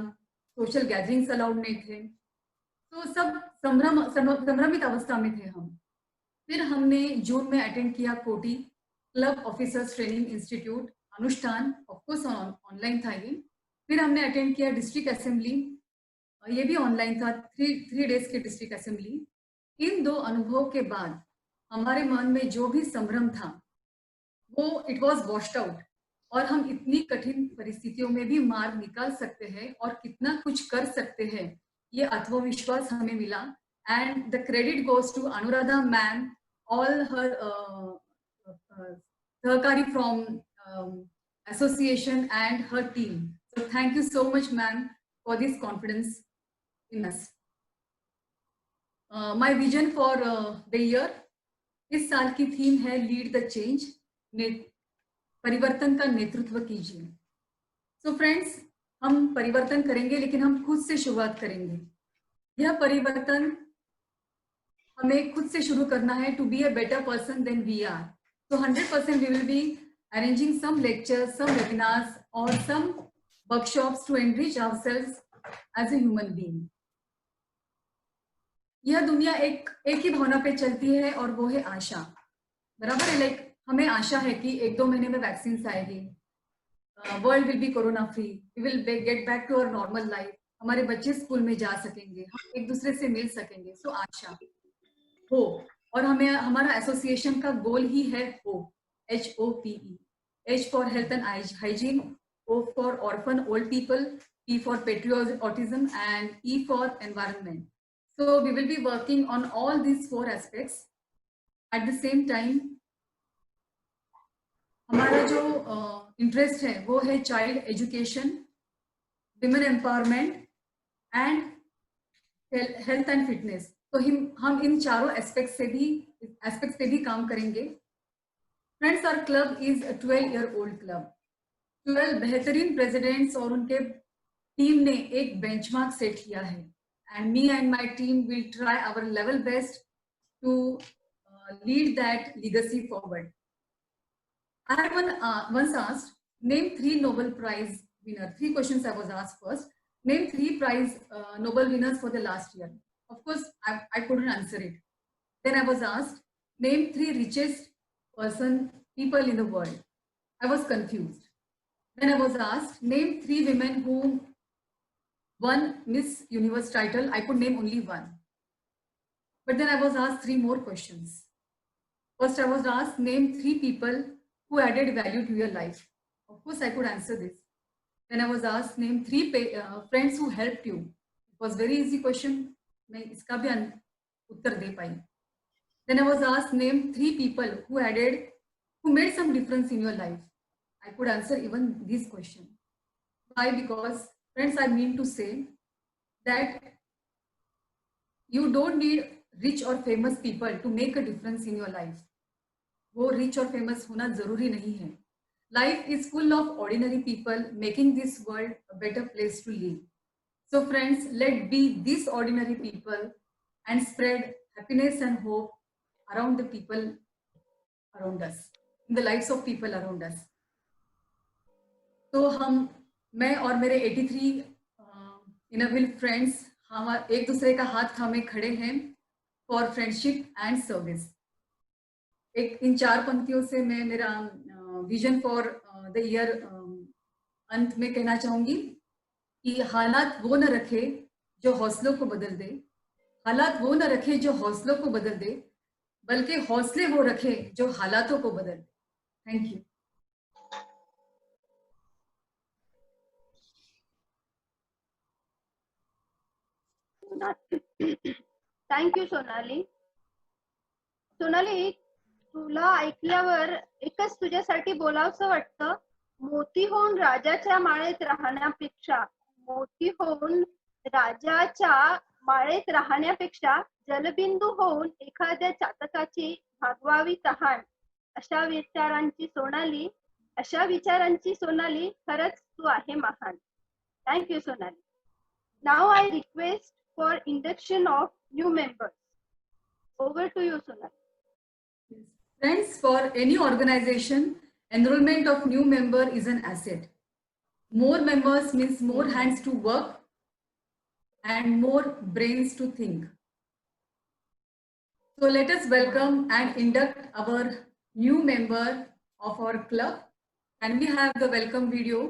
Speaker 10: सोशल गैदरिंग्स अलाउड नहीं थे, तो सब संभ्रमित अवस्था में थे हम. फिर हमने जून में अटेंड किया कोटी क्लब ऑफिसर्स ट्रेनिंग इंस्टीट्यूट अनुष्ठान, ऑफकोर्स ऑनलाइन था ये. फिर हमने अटेंड किया डिस्ट्रिक्ट असेंबली, ये भी ऑनलाइन था, 3 डेज की डिस्ट्रिक्ट असेंबली. इन 2 अनुभव के बाद हमारे मन में जो भी संभ्रम था वो इट वॉज वॉश्ड आउट और हम इतनी कठिन परिस्थितियों में भी मार्ग निकाल सकते हैं और कितना कुछ कर सकते हैं, ये आत्मविश्वास हमें मिला. And the credit goes to Anuradha ma'am, all her सहकारी from association and her team. So thank you so much, ma'am, for this confidence in us. My vision for the year, इस साल की थीम है लीड द चेंज, परिवर्तन का नेतृत्व कीजिए. So friends, हम परिवर्तन करेंगे लेकिन हम खुद से शुरुआत करेंगे. यह परिवर्तन हमें खुद से शुरू करना है to be a better person than we are. So 100% we will be arranging some lectures, some webinars or some workshops to enrich ourselves as a human being. यह दुनिया एक ही भावना पे चलती है और वो है आशा. बराबर है, लाइक हमें आशा है कि 1-2 महीने में वैक्सीन आएगी, world will be corona free, we will get back to our normal life, हमारे बच्चे स्कूल में जा सकेंगे, हम एक दूसरे से मिल सकेंगे. सो आशा, होप, और हमें हमारा एसोसिएशन का गोल ही है hope, HOPE, H for health and hygiene, O for orphan old people, P for patriotism, and E for environment. So we will be working on all these 4 aspects. At the same time, हमारा जो इंटरेस्ट है वो है child education, women empowerment and health and fitness. तो हम इन चारों एस्पेक्ट्स पे भी काम करेंगे. Friends, our club is a 12-year-old club. 12 बेहतरीन प्रेसिडेंट्स और उनके टीम ने एक बेंचमार्क सेट किया है, and me and my team will try our level best to lead that legacy forward. I have once asked, name 3 Nobel Prize winners. 3 questions I was asked first. Name 3 prize Nobel winners for the last year. Of course, I couldn't answer it. Then I was asked, name 3 richest people in the world. I was confused. Then I was asked, name 3 women who won Miss Universe title. I could name only 1. But then I was asked 3 more questions. First, I was asked, name 3 people who added value to your life. Of course, I could answer this. Then I was asked, name 3 friends who helped you. It was very easy question. मैं इसका भी उत्तर दे पाई. Then I was asked, name 3 people who made some difference in your life. I could answer even this question. Why? Because, friends, I mean to say that you don't need rich or famous people to make a difference in your life. वो रिच और फेमस होना जरूरी नहीं है. Life is full of ordinary people making this world a better place to live. So friends, let be this ordinary people and spread happiness and hope around the people around us, in the lives of people around us. तो मैं और मेरे 83 इनरव्हील फ्रेंड्स, हम एक दूसरे का हाथ थामे खड़े हैं फॉर फ्रेंडशिप एंड सर्विस. इन 4 पंक्तियों से मैं मेरा विजन फॉर द ईयर अंत में कहना चाहूंगी कि हालात वो न रखे जो हौसलों को बदल दे, हालात वो न रखे जो हौसलों को बदल दे, बल्कि हौसले वो रखे जो हालातों को बदल दे. Thank you.
Speaker 1: Thank you Sonali. Sonali, तुला ऐकल्यावर एकच तुझ्यासाठी बोलावंसं वाटतं. मोती होऊन राजाच्या माळेत राहण्यापेक्षा, मोती होऊन राजाच्या माळेत राहण्यापेक्षा जलबिंदू होऊन एखाद्या चातकाची भागवावी तहान. अशा विचारांची सोनाली खरंच तू आहे महान. Thank you Sonali. Now I request for induction of new members. Over to you Sonali.
Speaker 10: Friends, for any organization, enrollment of new member is an asset. More members means more hands to work and more brains to think. So let us welcome and induct our new member of our club. Can we have the welcome video?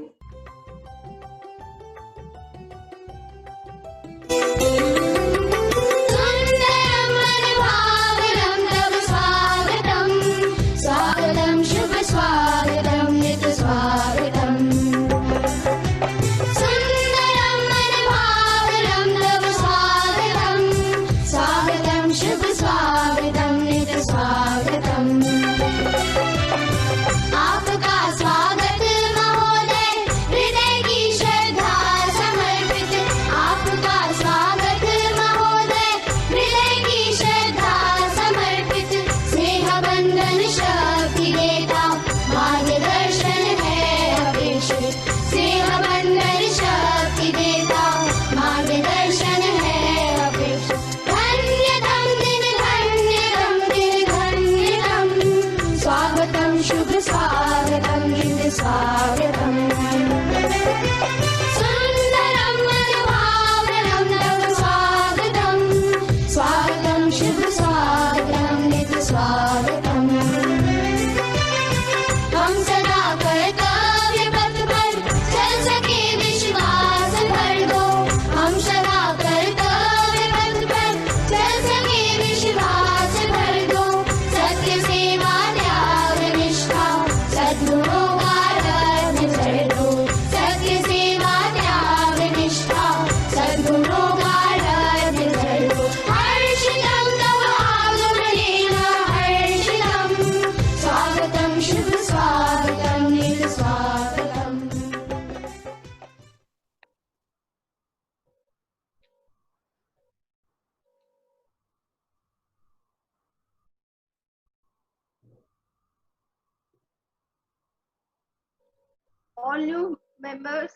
Speaker 1: all new members,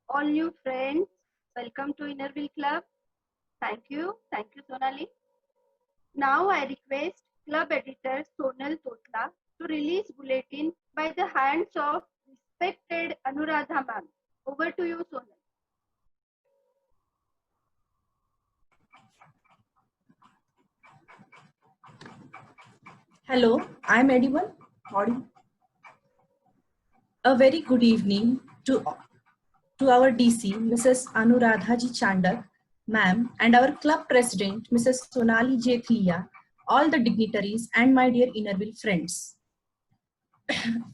Speaker 1: all new friends, welcome to Innerville Club. Thank you Sonali. Now I request Club Editor Sonal Totla to release bulletin by the hands of respected Anuradha ma'am. Over to you, Sonal.
Speaker 11: Hello, I'm Edible. A very good evening to our DC, Mrs. Anuradha Ji Chandak, ma'am, and our club president, Mrs. Sonali J. Thiya, all the dignitaries, and my dear Innerville friends.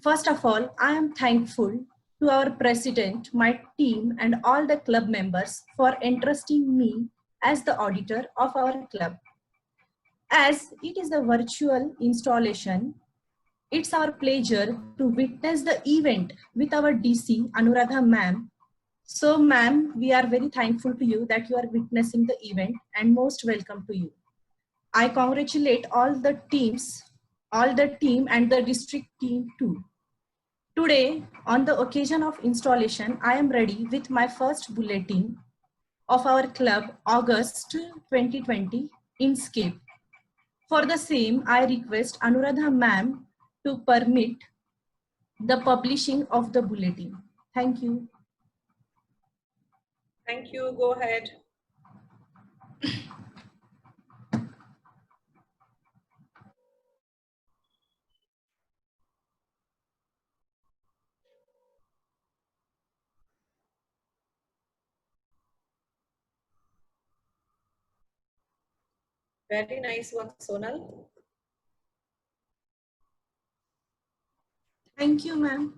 Speaker 11: First of all, I am thankful to our president, my team, and all the club members for entrusting me as the auditor of our club. As it is a virtual installation, it's our pleasure to witness the event with our DC, Anuradha ma'am. So ma'am, we are very thankful to you that you are witnessing the event, and most welcome to you. I congratulate all the team and the district team too. Today, on the occasion of installation, I am ready with my first bulletin of our club, August 2020 in Scape. For the same, I request Anuradha ma'am to permit the publishing of the bulletin. Thank you.
Speaker 6: Thank you. Go ahead. Very nice work, Sonal.
Speaker 11: Thank you, ma'am.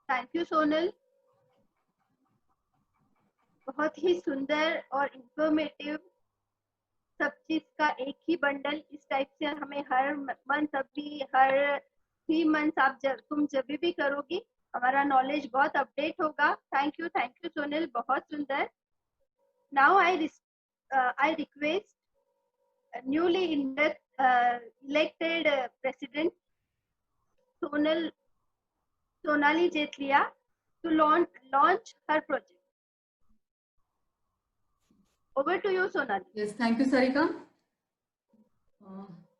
Speaker 1: Thank you Sonal. बहुत ही सुंदर और इंफॉर्मेटिव सब चीज का एक ही बंडल. इस टाइप से हमें हर मंथ अभी हर 3 मंथ्स आप तुम जब भी करोगी हमारा नॉलेज बहुत अपडेट होगा. थैंक यू सोनल, बहुत सुंदर. Now I request newly elected President Sonali Jetlia to launch her project. Over to you, Sonali.
Speaker 10: Yes, thank you, Sarika.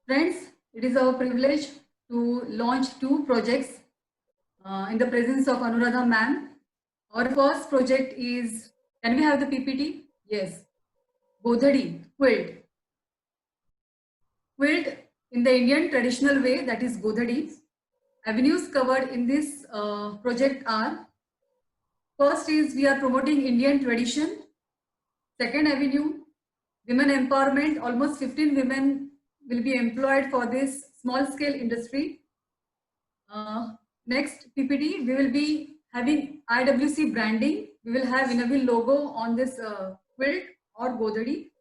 Speaker 10: Friends, it is our privilege to launch 2 projects in the presence of Anuradha ma'am. Our first project is, can we have the PPT? Yes, Godhadi, quilt. Quilt in the Indian traditional way, that is Godhadi. Avenues covered in this project are, first is we are promoting Indian tradition. Second avenue, women empowerment. Almost 15 women will be employed for this small scale industry. Next PPT, we will be having IWC branding. We will have Innerville logo on this quilt or Godhadi.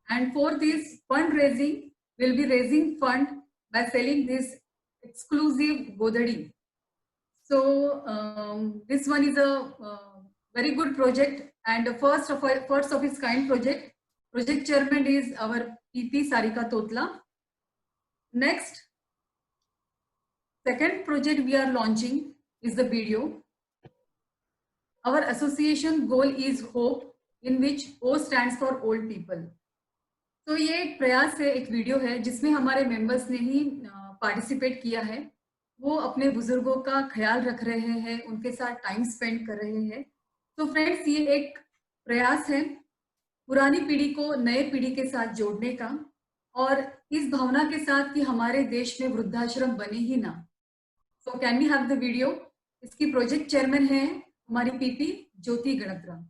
Speaker 10: And fourth is fundraising. We'll be raising fund by selling this exclusive Godhadi. So this one is a very good project and the first of its kind project. Project chairman is our PP Sarika Totla. Next, second project we are launching is the video. Our association goal is hope, in which O stands for old people. तो ये एक प्रयास है, एक वीडियो है जिसमें हमारे मेंबर्स ने ही पार्टिसिपेट किया है. वो अपने बुजुर्गों का ख्याल रख रहे हैं, उनके साथ टाइम स्पेंड कर रहे हैं. तो फ्रेंड्स, ये एक प्रयास है पुरानी पीढ़ी को नए पीढ़ी के साथ जोड़ने का और इस भावना के साथ कि हमारे देश में वृद्धाश्रम बने ही ना. So can we have the video. इसकी प्रोजेक्ट चेयरमैन है हमारी पीपी ज्योति गणत्रा.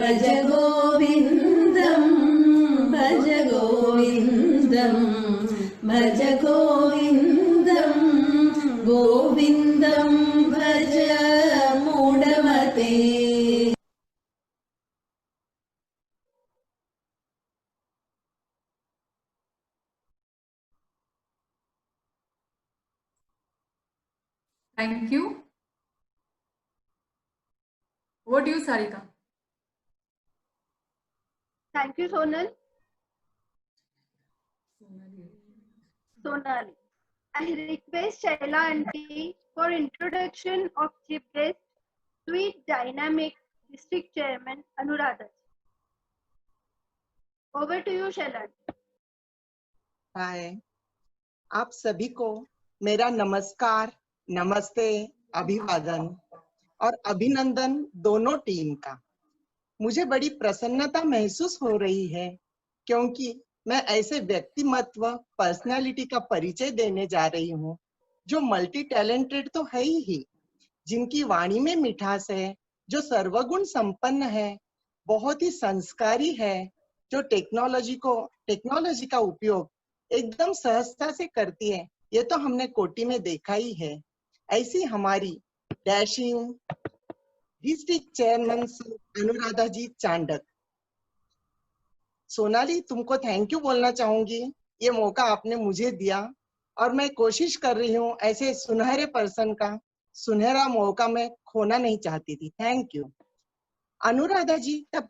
Speaker 12: भज गोविन्दं भज गोविन्दं भज गोविन्दं गोविन्दं भज मूढमते.
Speaker 10: Thank you. Over to you, Sarika.
Speaker 1: Thank you, Sonal. Sonali. I request Shaila Aunty for introduction of Chief Guest, Sweet Dynamic District Chairman Anuradha. Over to you, Shaila Aunty.
Speaker 13: हाय, आप सभी को मेरा नमस्कार, नमस्ते, अभिवादन और अभिनंदन दोनों टीम का। मुझे बड़ी प्रसन्नता महसूस हो रही है क्योंकि मैं ऐसे व्यक्तिमत्व, पर्सनालिटी का परिचय देने जा रही हूँ जो मल्टी टैलेंटेड तो है ही, जिनकी वाणी में मिठास है, जो सर्वगुण संपन्न है, बहुत ही संस्कारी है, जो टेक्नोलॉजी का उपयोग एकदम सहजता से करती है। ये तो हमने कोटी में देखा ही है। ऐसी हमारी डैशिंग डिस्ट्रिक्ट चेयरमैन अनुराधा जी चांडक। सोनाली, तुमको थैंक यू बोलना चाहूंगी, ये मौका आपने मुझे दिया और मैं कोशिश कर रही हूँ ऐसे सुनहरे पर्सन का सुनहरा मौका मैं खोना नहीं चाहती थी। Thank you. अनुराधा जी का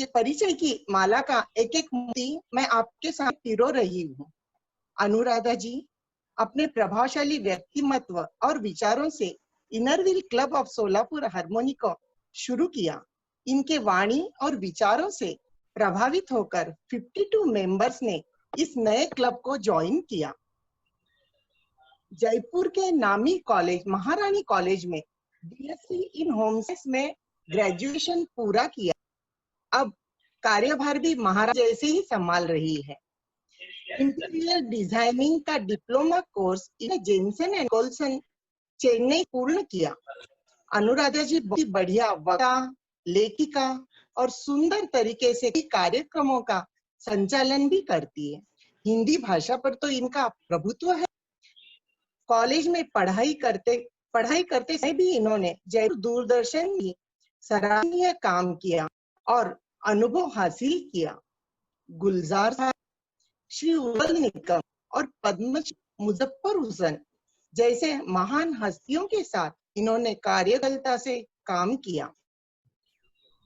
Speaker 13: परिचय की माला का एक एक मोती मैं आपके साथ पिरो रही हूँ। अनुराधा जी अपने प्रभावशाली व्यक्तिमत्व और विचारों से Inner Wheel club of Solapur harmony को शुरू किया। इनके वाणी और विचारों से प्रभावित होकर 52 मेंबर्स ने इस नए क्लब को ज्वाइन किया। जयपुर के नामी कॉलेज महारानी कॉलेज में बीएससी इन होम साइंस में ग्रेजुएशन पूरा किया। अब कार्यभार भी महाराज जैसे ही संभाल रही है। इंटीरियर डिजाइनिंग का डिप्लोमा कोर्स इन्हें जेनसन एंड कोल्सन चेन्नई पूर्ण किया। अनुराधा जी बहुत ही बढ़िया वक्ता, लेखिका और सुंदर तरीके से कार्यक्रमों का संचालन भी करती है। हिंदी भाषा पर तो इनका प्रभुत्व है। कॉलेज में पढ़ाई करते समय भी इन्होंने जयपुर दूरदर्शन में सराहनीय काम किया और अनुभव हासिल किया। गुलजार साहब, श्री उवल निकम और पद्मश्री मुजफ्फर हुसैन जैसे महान हस्तियों के साथ इन्होंने कार्यकुशलता से काम किया।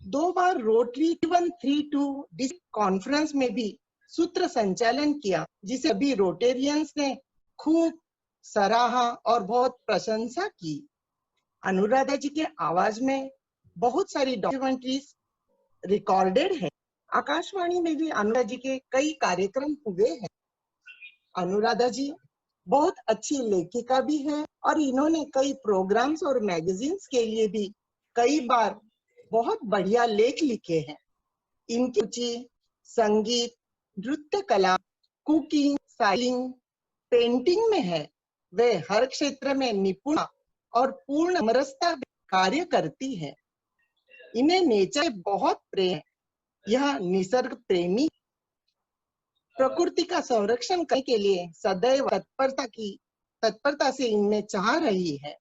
Speaker 13: 2 बार रोटरी 132 डिस्ट्रिक्ट कॉन्फ्रेंस में भी सूत्र संचालन किया, जिसे अभी रोटेरियंस ने खूब सराहा और बहुत प्रशंसा की। अनुराधा जी के आवाज में बहुत सारी डॉक्यूमेंट्रीज रिकॉर्डेड है। आकाशवाणी में भी अनुराधा जी के कई कार्यक्रम हुए हैं। अनुराधा जी बहुत अच्छी लेखिका भी है और इन्होंने कई प्रोग्राम्स और मैगजीन्स के लिए भी कई बार बहुत बढ़िया लेख लिखे हैं। इनकी रुचि संगीत, नृत्य कला, कुकिंग, साइकिलिंग, पेंटिंग में है। वे हर क्षेत्र में निपुण और पूर्ण समरसता कार्य करती है। इन्हें नेचर बहुत प्रेम है। यह निसर्ग प्रेमी, प्रकृति का संरक्षण करने के लिए सदैव तत्परता से इनमें चाह रही है।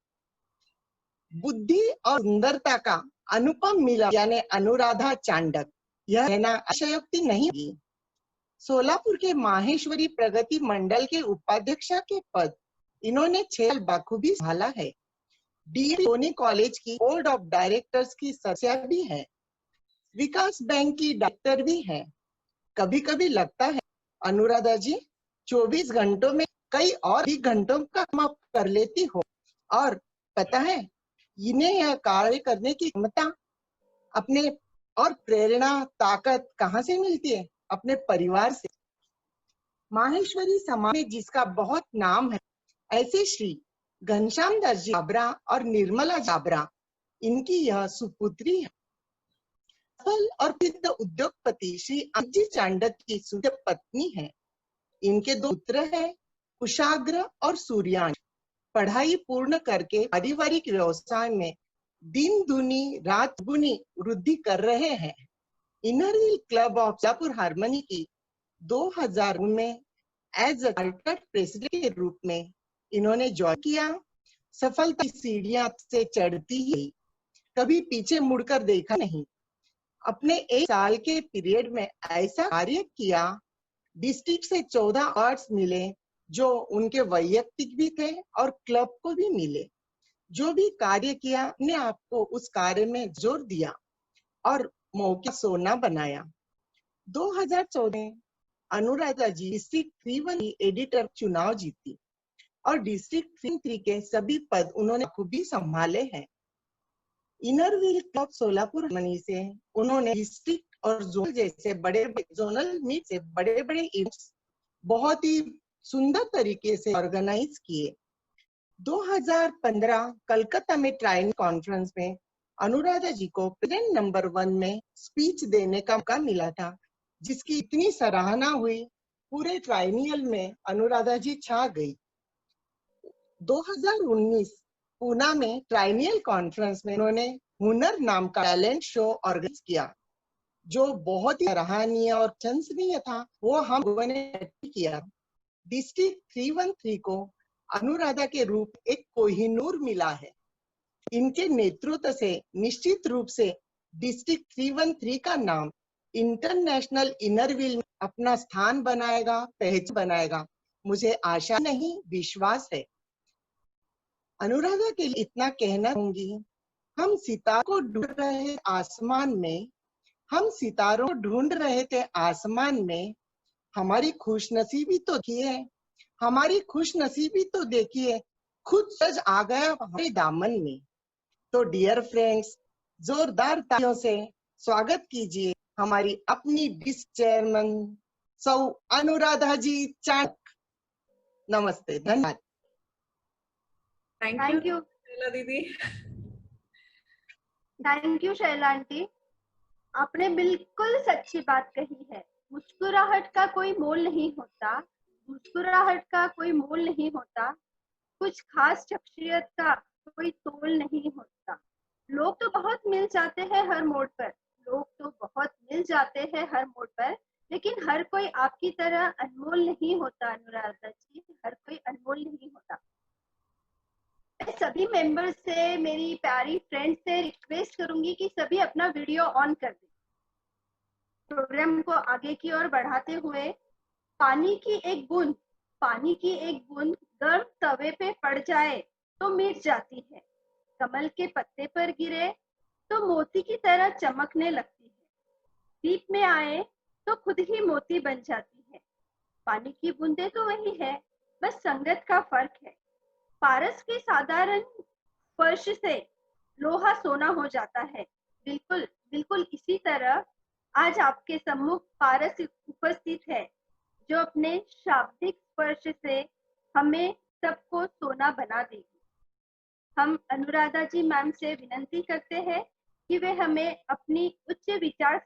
Speaker 13: बुद्धि और सुंदरता का अनुपम मिलन यानी अनुराधा चांडक, यह कहना अतिशयोक्ति नहीं होगी। सोलापुर के माहेश्वरी प्रगति मंडल के उपाध्यक्ष के पद इन्होंने 6 साल बखूबी संभाला है। डीएवी कॉलेज की बोर्ड ऑफ डायरेक्टर्स की सदस्य भी है। विकास बैंक की डायरेक्टर भी है। कभी कभी लगता है अनुराधा जी 24 घंटों में कई और भी घंटों का काम कर लेती हो। और पता है इन्हें यह कार्य करने की क्षमता अपने और प्रेरणा ताकत कहाँ से मिलती है? अपने परिवार से। माहेश्वरी समाज में जिसका बहुत नाम है, ऐसे श्री घनश्याम दास जी जाबरा और निर्मला जाबरा इनकी यह सुपुत्री है। सफल और प्रसिद्ध उद्योगपति श्री अमित जी चांडक की सुंदर पत्नी है। इनके 2 पुत्र हैं, कुशाग्र और सूर्यांश। पढ़ाई पूर्ण करके पारिवारिक व्यवसाय में दिन दुनी रात गुनी वृद्धि कर रहे हैं। Inner Wheel club of Solapur harmony की 2000 में एज अ चार्टर्ड प्रेसिडेंट के रूप में इन्होंने ज्वाइन किया। सफलता की सीढ़ियां से चढ़ती ही कभी पीछे मुड़कर देखा नहीं। अपने 1 साल के पीरियड में ऐसा कार्य किया, डिस्ट्रिक्ट से 14 अवार्ड्स मिले जो उनके वैयक्तिक भी थे और क्लब को भी मिले। जो भी कार्य किया अपने आप को उस कार्य में जोर दिया और मौका सोना बनाया। 2014 अनुराधा जी डिस्ट्रिक्ट 3 एडिटर चुनाव जीती और डिस्ट्रिक्ट 3 के सभी पद उन्होंने खूबी संभाले हैं। Inner wheel club Solapur money से उन्होंने डिस्ट्रिक्ट और जोनल जैसे बड़े जोनल मीट से बड़े बड़े इवेंट्स बहुत ही सुंदर तरीके से ऑर्गेनाइज किए। 2015 कलकत्ता में ट्राइन कॉन्फ्रेंस में अनुराधा जी को प्रेसिडेंट नंबर 1 में स्पीच देने का मौका मिला था, जिसकी इतनी सराहना हुई, पूरे ट्राइनियल में अनुराधा जी छा गई। 2019 पूना में ट्राइनियल कॉन्फ्रेंस में उन्होंने हुनर नाम का टैलेंट शो ऑर्गेनाइज किया, जो बहुत ही सराहनीय और प्रशंसनीय था। वो हम लोगों ने किया। डिस्ट्रिक्ट 313 को अनुराधा के रूप एक कोहिनूर मिला है। इनके नेतृत्व से निश्चित रूप से डिस्ट्रिक्ट 313 का नाम इंटरनेशनल इनर व्हील में अपना स्थान बनाएगा, पहचान बनाएगा। मुझे आशा नहीं, विश्वास है। अनुराधा के लिए इतना कहना चाहूंगी, हम सितारों को ढूंढ रहे आसमान में, हम सितारों को ढूंढ रहे थे आसमान में। हमारी खुशनसीबी तो देखिए, हमारी खुशनसीबी तो देखिए, खुद सज आ गया हमारे दामन में। तो डियर फ्रेंड्स, जोरदार तालियों से स्वागत कीजिए हमारी अपनी डिस्ट्रिक्ट चेयरमैन सौ अनुराधा जी चाणक्य। नमस्ते, धन्यवाद।
Speaker 8: थैंक यू शैला दीदी।
Speaker 1: थैंक यू शैला आंटी, आपने बिल्कुल सच्ची बात कही है। मुस्कुराहट का कोई मोल नहीं होता, मुस्कुराहट का कोई मोल नहीं होता, कुछ खास शख्सियत का कोई तोल नहीं होता। लोग तो बहुत मिल जाते हैं हर मोड़ पर, लोग तो बहुत मिल जाते हैं हर मोड़ पर, लेकिन हर कोई आपकी तरह अनमोल नहीं होता। अनुराधा जी, हर कोई अनमोल नहीं होता। मैं सभी मेंबर्स से, मेरी प्यारी फ्रेंड से रिक्वेस्ट करूंगी कि सभी अपना वीडियो ऑन कर दें। प्रोग्राम को आगे की ओर बढ़ाते हुए, पानी की एक बूंद गर्म तवे पे पड़ जाए तो मिट जाती है, कमल के पत्ते पर गिरे तो मोती की तरह चमकने लगती है, दीप में आए तो खुद ही मोती बन जाती है। पानी की बूंदें तो वही है, बस संगत का फर्क है। पारस के साधारण स्पर्श से लोहा सोना हो जाता है। बिल्कुल बिल्कुल इसी तरह आज आपके सम्मुख पारस उपस्थित है, जो अपने शाब्दिक स्पर्श से हमें सबको सोना बना देगी। हम अनुराधा जी मैम से विनंती करते हैं कि वे हमें अपनी उच्च विचार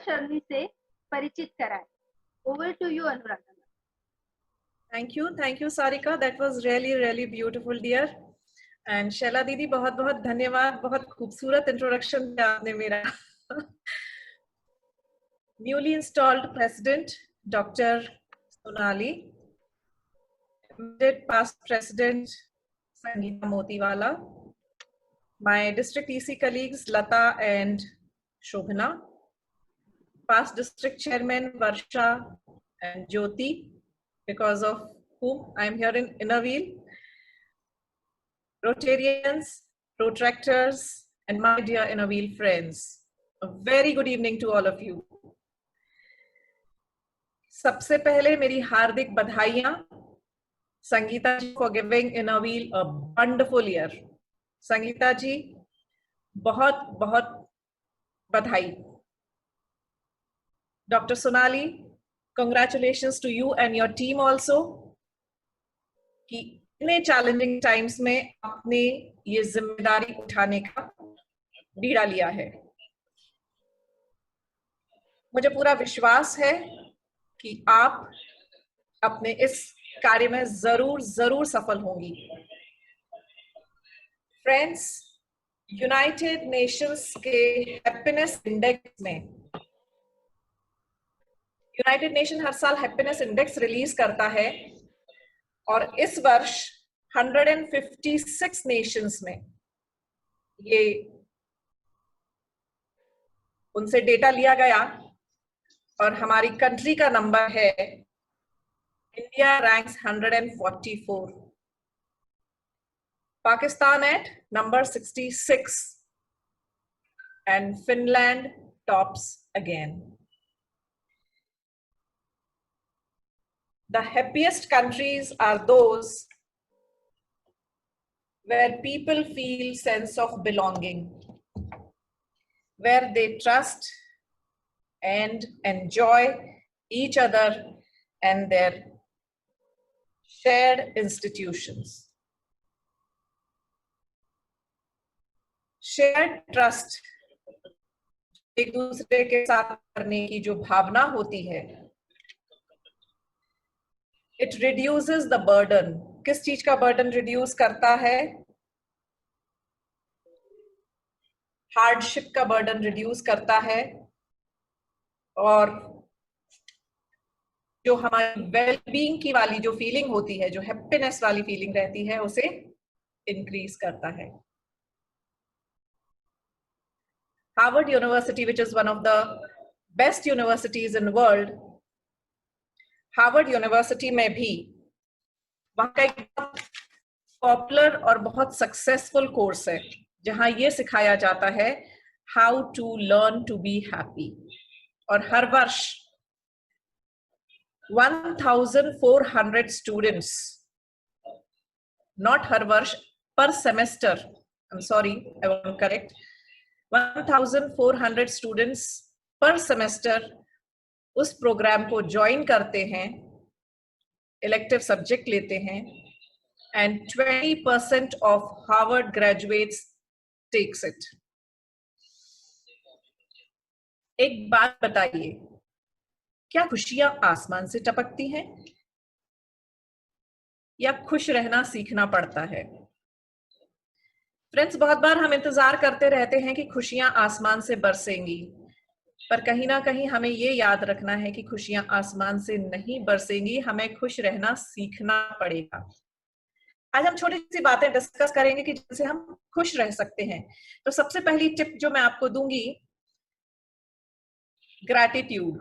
Speaker 1: सरणी से परिचित कराएं। Over to you Anuradha.
Speaker 14: Thank you Sarika, that was really beautiful dear. And Shaila दीदी बहुत बहुत धन्यवाद, बहुत खूबसूरत इंट्रोडक्शन दिया आपने मेरा। Newly installed President Dr. Sonali, past President Sangeeta Motiwala, my district EC colleagues Lata and Shobhana, past district chairman Varsha and Jyoti, because of whom I am here in Innerwheel, Rotarians, Protractors, and my dear Innerwheel friends. A very good evening to all of you. सबसे पहले मेरी हार्दिक बधाइयां संगीता जी for giving Innerwheel a wonderful year. Sangeeta जी बहुत बहुत बधाई. Dr. Sonali, congratulations to you and your team also कि इतने चैलेंजिंग टाइम्स में आपने ये जिम्मेदारी उठाने का बीड़ा लिया है। मुझे पूरा विश्वास है कि आप अपने इस कार्य में जरूर सफल होंगी। फ्रेंड्स, यूनाइटेड नेशंस के हैप्पीनेस इंडेक्स में, यूनाइटेड नेशन हर साल हैप्पीनेस इंडेक्स रिलीज करता है और इस वर्ष 156 नेशंस में ये उनसे डेटा लिया गया और हमारी कंट्री का नंबर है, India ranks 144। Pakistan at number 66 and Finland tops again. The happiest countries are those where people feel sense of belonging, where they trust and enjoy each other and their shared institutions. Shared trust, एक दूसरे के साथ करने की जो भावना होती है, it reduces the burden. किस चीज का बर्डन रिड्यूस करता है? हार्डशिप का बर्डन रिड्यूस करता है, और जो हमारी वेलबींग की वाली जो फीलिंग होती है, जो हैप्पीनेस वाली फीलिंग रहती है, उसे इंक्रीज करता है. Harvard university, which is one of the best universities in the world, Harvard university में भी वहां का एक पॉपुलर और बहुत सक्सेसफुल कोर्स है जहां ये सिखाया जाता है how to learn to be happy. और हर वर्ष 1400 स्टूडेंट्स, नॉट हर वर्ष, per semester, I am sorry, I want correct, 1400 students per semester उस प्रोग्राम को ज्वाइन करते हैं, इलेक्टिव सब्जेक्ट लेते हैं, and 20% of Harvard graduates takes it. एक बात बताइए, क्या खुशियां आसमान से टपकती हैं या खुश रहना सीखना पड़ता है? फ्रेंड्स, बहुत बार हम इंतजार करते रहते हैं कि खुशियां आसमान से बरसेंगी, पर कहीं ना कहीं हमें ये याद रखना है कि खुशियां आसमान से नहीं बरसेंगी, हमें खुश रहना सीखना पड़ेगा. आज हम छोटी सी बातें डिस्कस करेंगे कि जिनसे हम खुश रह सकते हैं. तो सबसे पहली टिप जो मैं आपको दूंगी, ग्रैटिट्यूड.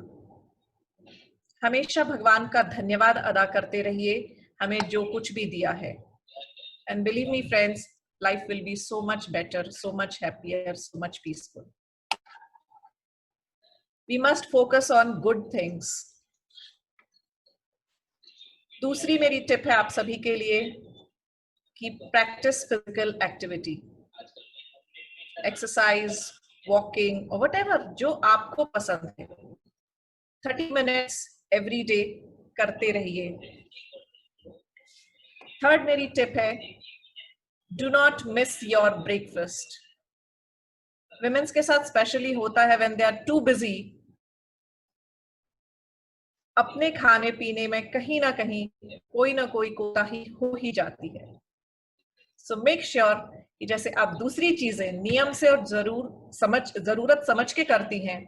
Speaker 14: हमेशा भगवान का धन्यवाद अदा करते रहिए हमें जो कुछ भी दिया है. And believe me friends, life will be so much better, so much happier, so much peaceful. We must focus on good things. दूसरी मेरी टिप है आप सभी के लिए कि practice physical activity, exercise, walking और व्हाटएवर जो आपको पसंद है. 30 मिनट्स एवरी डे करते रहिए. थर्ड मेरी टिप है, do not miss your breakfast. Women's के साथ स्पेशली होता है when they are too busy, अपने खाने पीने में कहीं ना कहीं कोई ना कोई कोताही हो ही जाती है. सो मेक श्योर कि जैसे आप दूसरी चीजें नियम से और जरूरत समझ के करती हैं,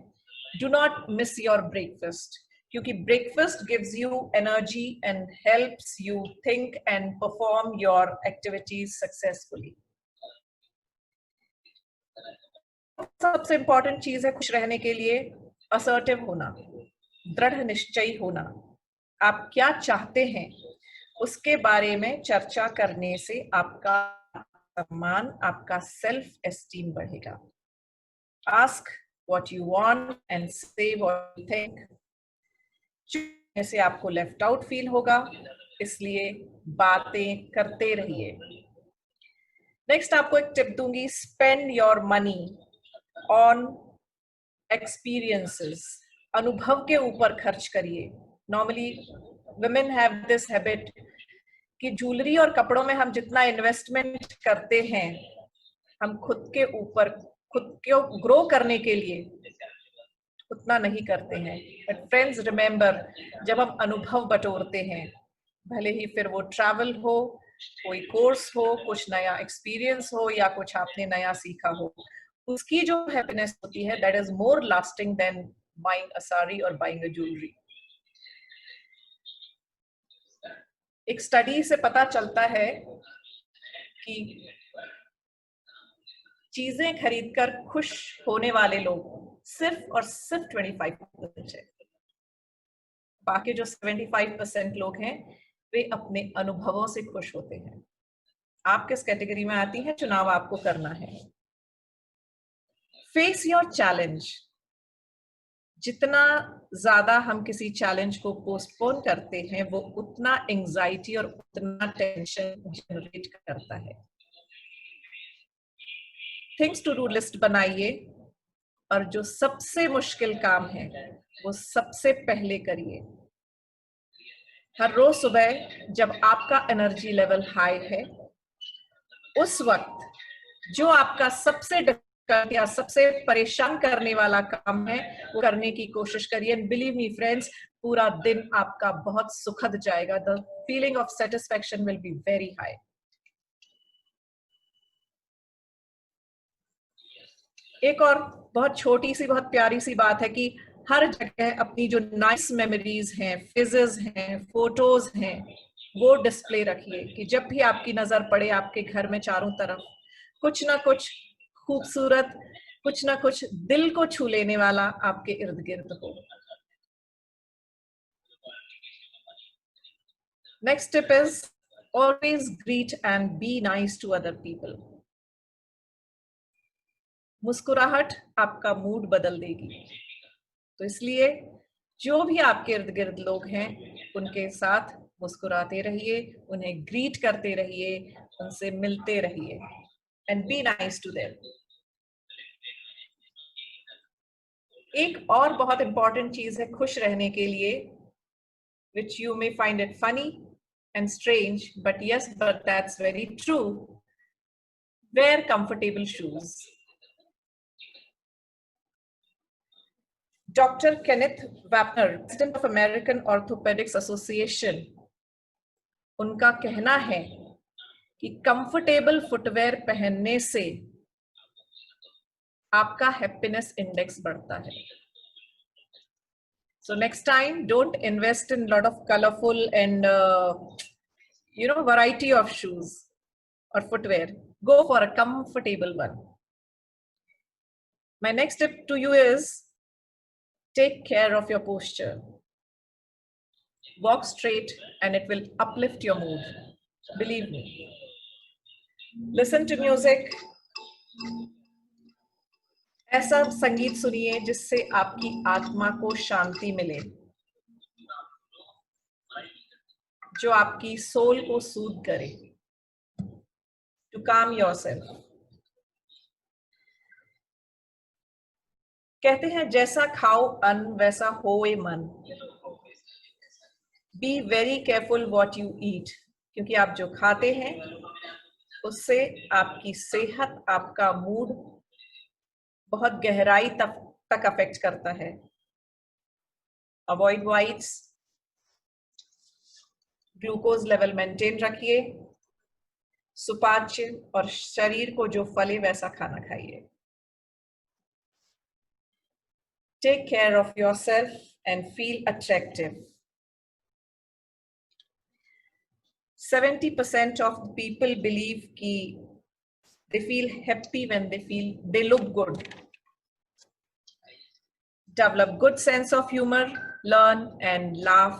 Speaker 14: do not miss your breakfast, क्योंकि breakfast gives you energy and helps you think and perform your activities successfully. सबसे इंपॉर्टेंट चीज है खुश रहने के लिए असर्टिव होना, दृढ़ निश्चयी होना. आप क्या चाहते हैं उसके बारे में चर्चा करने से आपका सम्मान, आपका सेल्फ एस्टीम बढ़ेगा. Ask what you want and से व्हाट यू थिंक. ऐसे आपको लेफ्ट आउट फील होगा, इसलिए बातें करते रहिए. नेक्स्ट आपको एक टिप दूंगी, spend your money on experiences. अनुभव के ऊपर खर्च करिए. Normally women have this habit कि ज्वेलरी और कपड़ों में हम जितना इन्वेस्टमेंट करते हैं, हम खुद के ऊपर, खुद को ग्रो करने के लिए उतना नहीं करते हैं. बट फ्रेंड्स रिमेंबर, जब हम अनुभव बटोरते हैं, भले ही फिर वो ट्रैवल हो, कोई कोर्स हो, कुछ नया एक्सपीरियंस हो या कुछ आपने नया सीखा हो, उसकी जो हैप्पीनेस होती है that is more lasting then buying a sari और बाइंग अ ज्वेलरी. एक स्टडी से पता चलता है कि चीजें खरीदकर खुश होने वाले लोग सिर्फ और सिर्फ 25% है. बाकी जो 75% लोग हैं वे अपने अनुभवों से खुश होते हैं. आप किस कैटेगरी में आती हैं, चुनाव आपको करना है। Face your challenge. जितना ज्यादा हम किसी चैलेंज को पोस्टपोन करते हैं, वो उतना एंजाइटी और उतना टेंशन जनरेट करता है। थिंग्स टू डू लिस्ट बनाइए और जो सबसे मुश्किल काम है वो सबसे पहले करिए। हर रोज सुबह जब आपका एनर्जी लेवल हाई है, उस वक्त जो आपका सबसे डिफिकल्ट या सबसे परेशान करने वाला काम है वो करने की कोशिश करिए। बिलीव मी फ्रेंड्स, पूरा दिन आपका बहुत सुखद जाएगा। The feeling of satisfaction will be very high. एक और बहुत छोटी सी बहुत प्यारी सी बात है कि हर जगह अपनी जो नाइस मेमोरीज हैं, फिजेस हैं, फोटोज हैं, वो डिस्प्ले रखिए कि जब भी आपकी नजर पड़े आपके घर में चारों तरफ कुछ ना कुछ खूबसूरत, कुछ ना कुछ दिल को छू लेने वाला आपके इर्द गिर्द हो। Next tip is always greet and be nice to other people. मुस्कुराहट आपका मूड बदल देगी, तो इसलिए जो भी आपके इर्द गिर्द लोग हैं उनके साथ मुस्कुराते रहिए, उन्हें ग्रीट करते रहिए, उनसे मिलते रहिए and be nice to them. एक और बहुत इंपॉर्टेंट चीज है खुश रहने के लिए, which you may find it funny and strange, but yes, but that's very true. Wear comfortable shoes. Dr. Kenneth Wapner, President of American Orthopedics Association, उनका कहना है कि कंफर्टेबल फुटवेयर पहनने से आपका हैप्पीनेस इंडेक्स बढ़ता है। So next time, don't invest in a lot of colorful and variety of shoes or footwear. Go for a comfortable one. My next tip to you is take care of your posture. Walk straight and it will uplift your mood. Believe me. Listen to music. ऐसा संगीत सुनिए जिससे आपकी आत्मा को शांति मिले, जो आपकी सोल को सूद करे, टू काम योरसेल्फ। कहते हैं जैसा खाओ अन्न वैसा होए मन। Be very careful what you eat, क्योंकि आप जो खाते हैं उससे आपकी सेहत, आपका मूड बहुत गहराई तक अफेक्ट करता है। Avoid whites, glucose level maintain रखिए, सुपाच्य और शरीर को जो फले वैसा खाना खाइए। Take care of yourself and feel attractive. 70% of people believe कि they feel happy when they look good. Develop good sense of humor, learn and laugh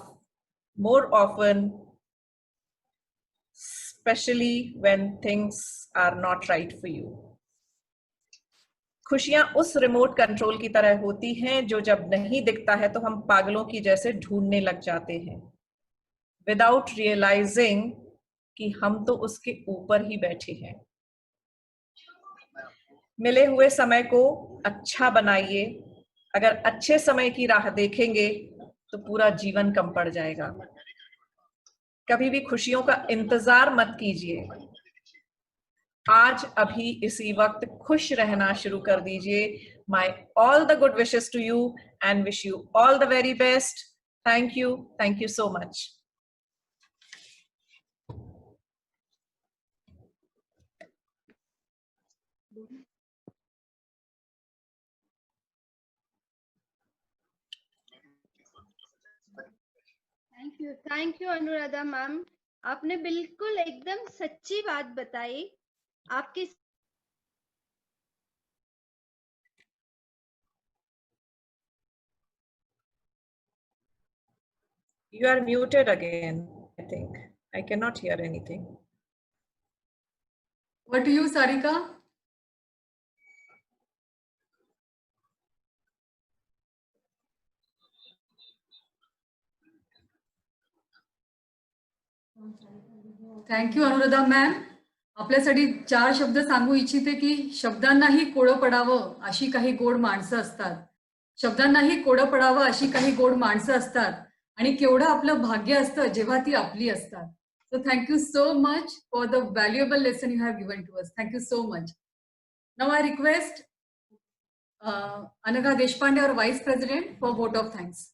Speaker 14: more often, especially when things are not right for you. खुशियां उस रिमोट कंट्रोल की तरह होती हैं जो जब नहीं दिखता है तो हम पागलों की जैसे ढूंढने लग जाते हैं, विदाउट रियलाइजिंग कि हम तो उसके ऊपर ही बैठे हैं। मिले हुए समय को अच्छा बनाइए। अगर अच्छे समय की राह देखेंगे तो पूरा जीवन कम पड़ जाएगा। कभी भी खुशियों का इंतजार मत कीजिए, आज अभी इसी वक्त खुश रहना शुरू कर दीजिए। My all the good wishes to you and wish you all the very best. Thank you so much.
Speaker 1: Thank you Anuradha ma'am, आपने बिल्कुल एकदम सच्ची बात बताई। आपकी
Speaker 14: You are muted again, I think. I cannot hear anything.
Speaker 10: Over to you, Sarika. Thank you Anuradha ma'am. आपल्यासाठी 4 शब्द सांगू इच्छिते की शब्दांनाही कोडं पडावं अशी काही गोड माणसं असतात. शब्दांनाही कोडं पडावं अशी काही गोड माणसं असतात आणि केवढं आपलं भाग्य असतं जेव्हा ती आपली असतात. So thank you so much for the valuable lesson you have given to us. Thank you so much. Now I request Anagha Deshpande, our Vice President, for vote of thanks.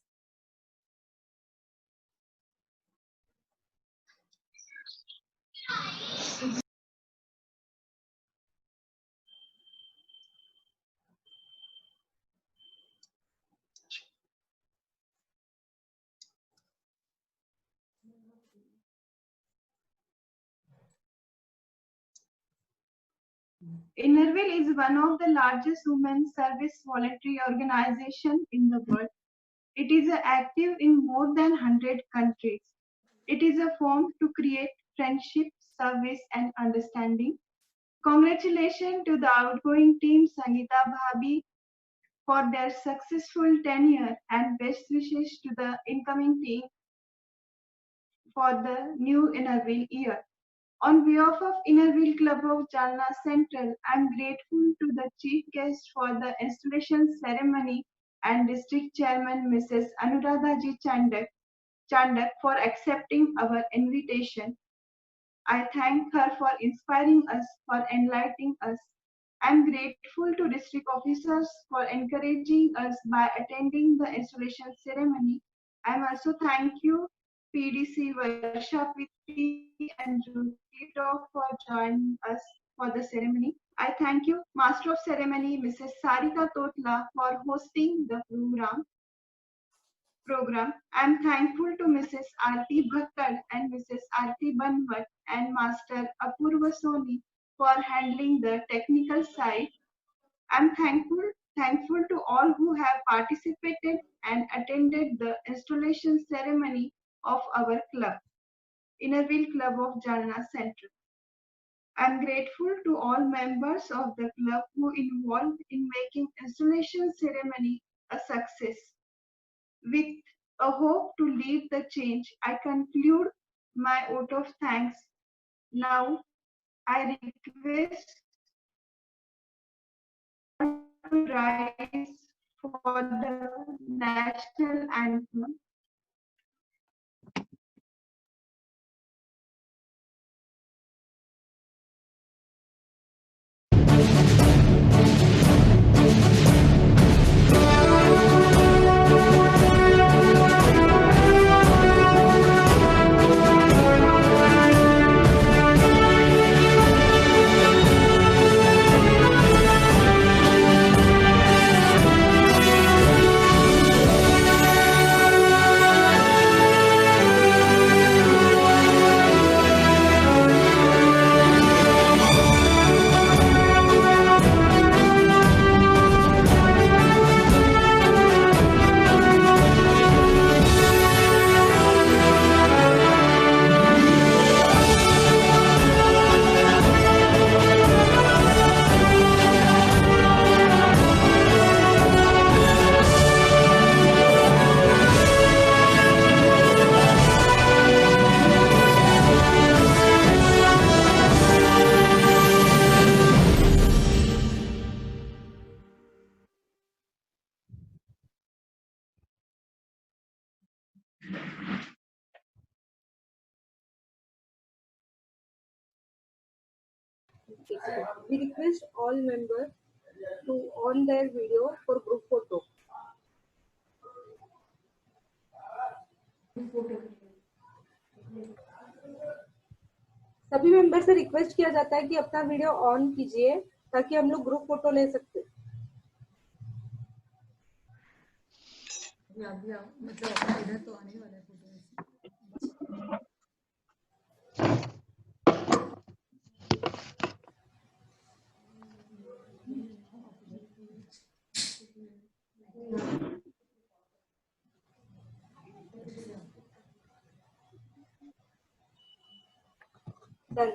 Speaker 15: Innerville is one of the largest women's service voluntary organizations in the world. It is active in more than 100 countries. It is a form to create friendship, service, and understanding. Congratulations to the outgoing team, Sangeeta Bhabi, for their successful tenure, and best wishes to the incoming team for the new Innerville year. On behalf of Innerville Club of Jalna Central, I am grateful to the chief guest for the installation ceremony and district chairman Mrs. Anuradha Ji Chandak for accepting our invitation. I thank her for inspiring us, for enlightening us. I am grateful to district officers for encouraging us by attending the installation ceremony. I am also thank you PDC Varsha Pitti and Jyoti Talk for joining us for the ceremony. I thank you Master of Ceremony Mrs. Sarika Totla for hosting the program. I am thankful to Mrs. Aarti Bhakkar and Mrs. Aarti Banwat and Master Apurva Soni for handling the technical side. I am thankful to all who have participated and attended the installation ceremony of our club, Innerville Club of Jalna Central. I am grateful to all members of the club who involved in making installation ceremony a success. With a hope to lead the change, I conclude my vote of thanks. Now, I request to rise for the national anthem.
Speaker 8: We request all members to on their video for group photo. सभी मेंबर से रिक्वेस्ट किया जाता है कि अपना वीडियो ऑन कीजिए ताकि हम लोग ग्रुप फोटो ले सकते।
Speaker 10: मतलब इधर तो आने वाला है photo.
Speaker 8: Done.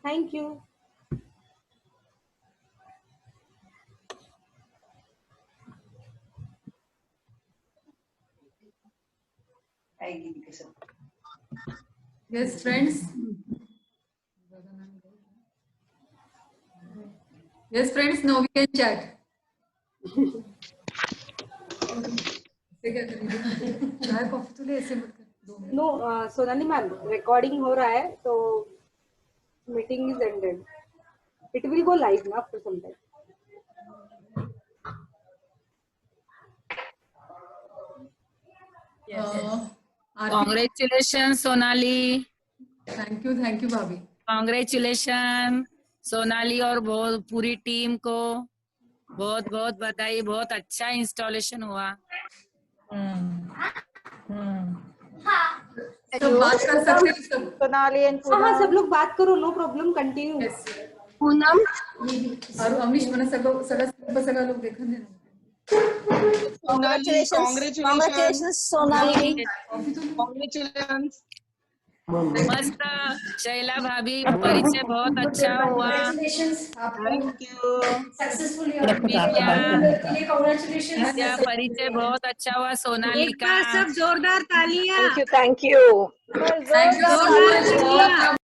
Speaker 8: Thank you.
Speaker 10: Yes, friends. Yes, friends. Now we can chat. चाय कॉफी तो ले ऐसे मत कर.
Speaker 8: नो सोनाली मैम रिकॉर्डिंग हो रहा है तो meeting is ended. It will go live ना after some time.
Speaker 16: Congratulations, Sonali.
Speaker 10: Thank you, भाभी.
Speaker 16: Congratulations, Sonali और बहुत पूरी टीम को बहुत बहुत बधाई. बहुत अच्छा इंस्टॉलेशन हुआ.
Speaker 10: सब बात कर सकते हैं सब.
Speaker 8: सोनाली एंड हाँ सब लोग बात करो. No problem. कंटिन्यू.
Speaker 5: पूनम
Speaker 10: और अमीश मना सगळं लोग देखन देना.
Speaker 5: Congratulations, Sonali.
Speaker 13: Congratulations.
Speaker 16: मस्त. शैला भाभी परिचय बहुत अच्छा हुआ.
Speaker 13: Thank you.
Speaker 16: विद्या परिचय बहुत अच्छा हुआ. सोनाली का
Speaker 11: सब जोरदार तालियां.
Speaker 6: Thank you.
Speaker 10: Thank you so much.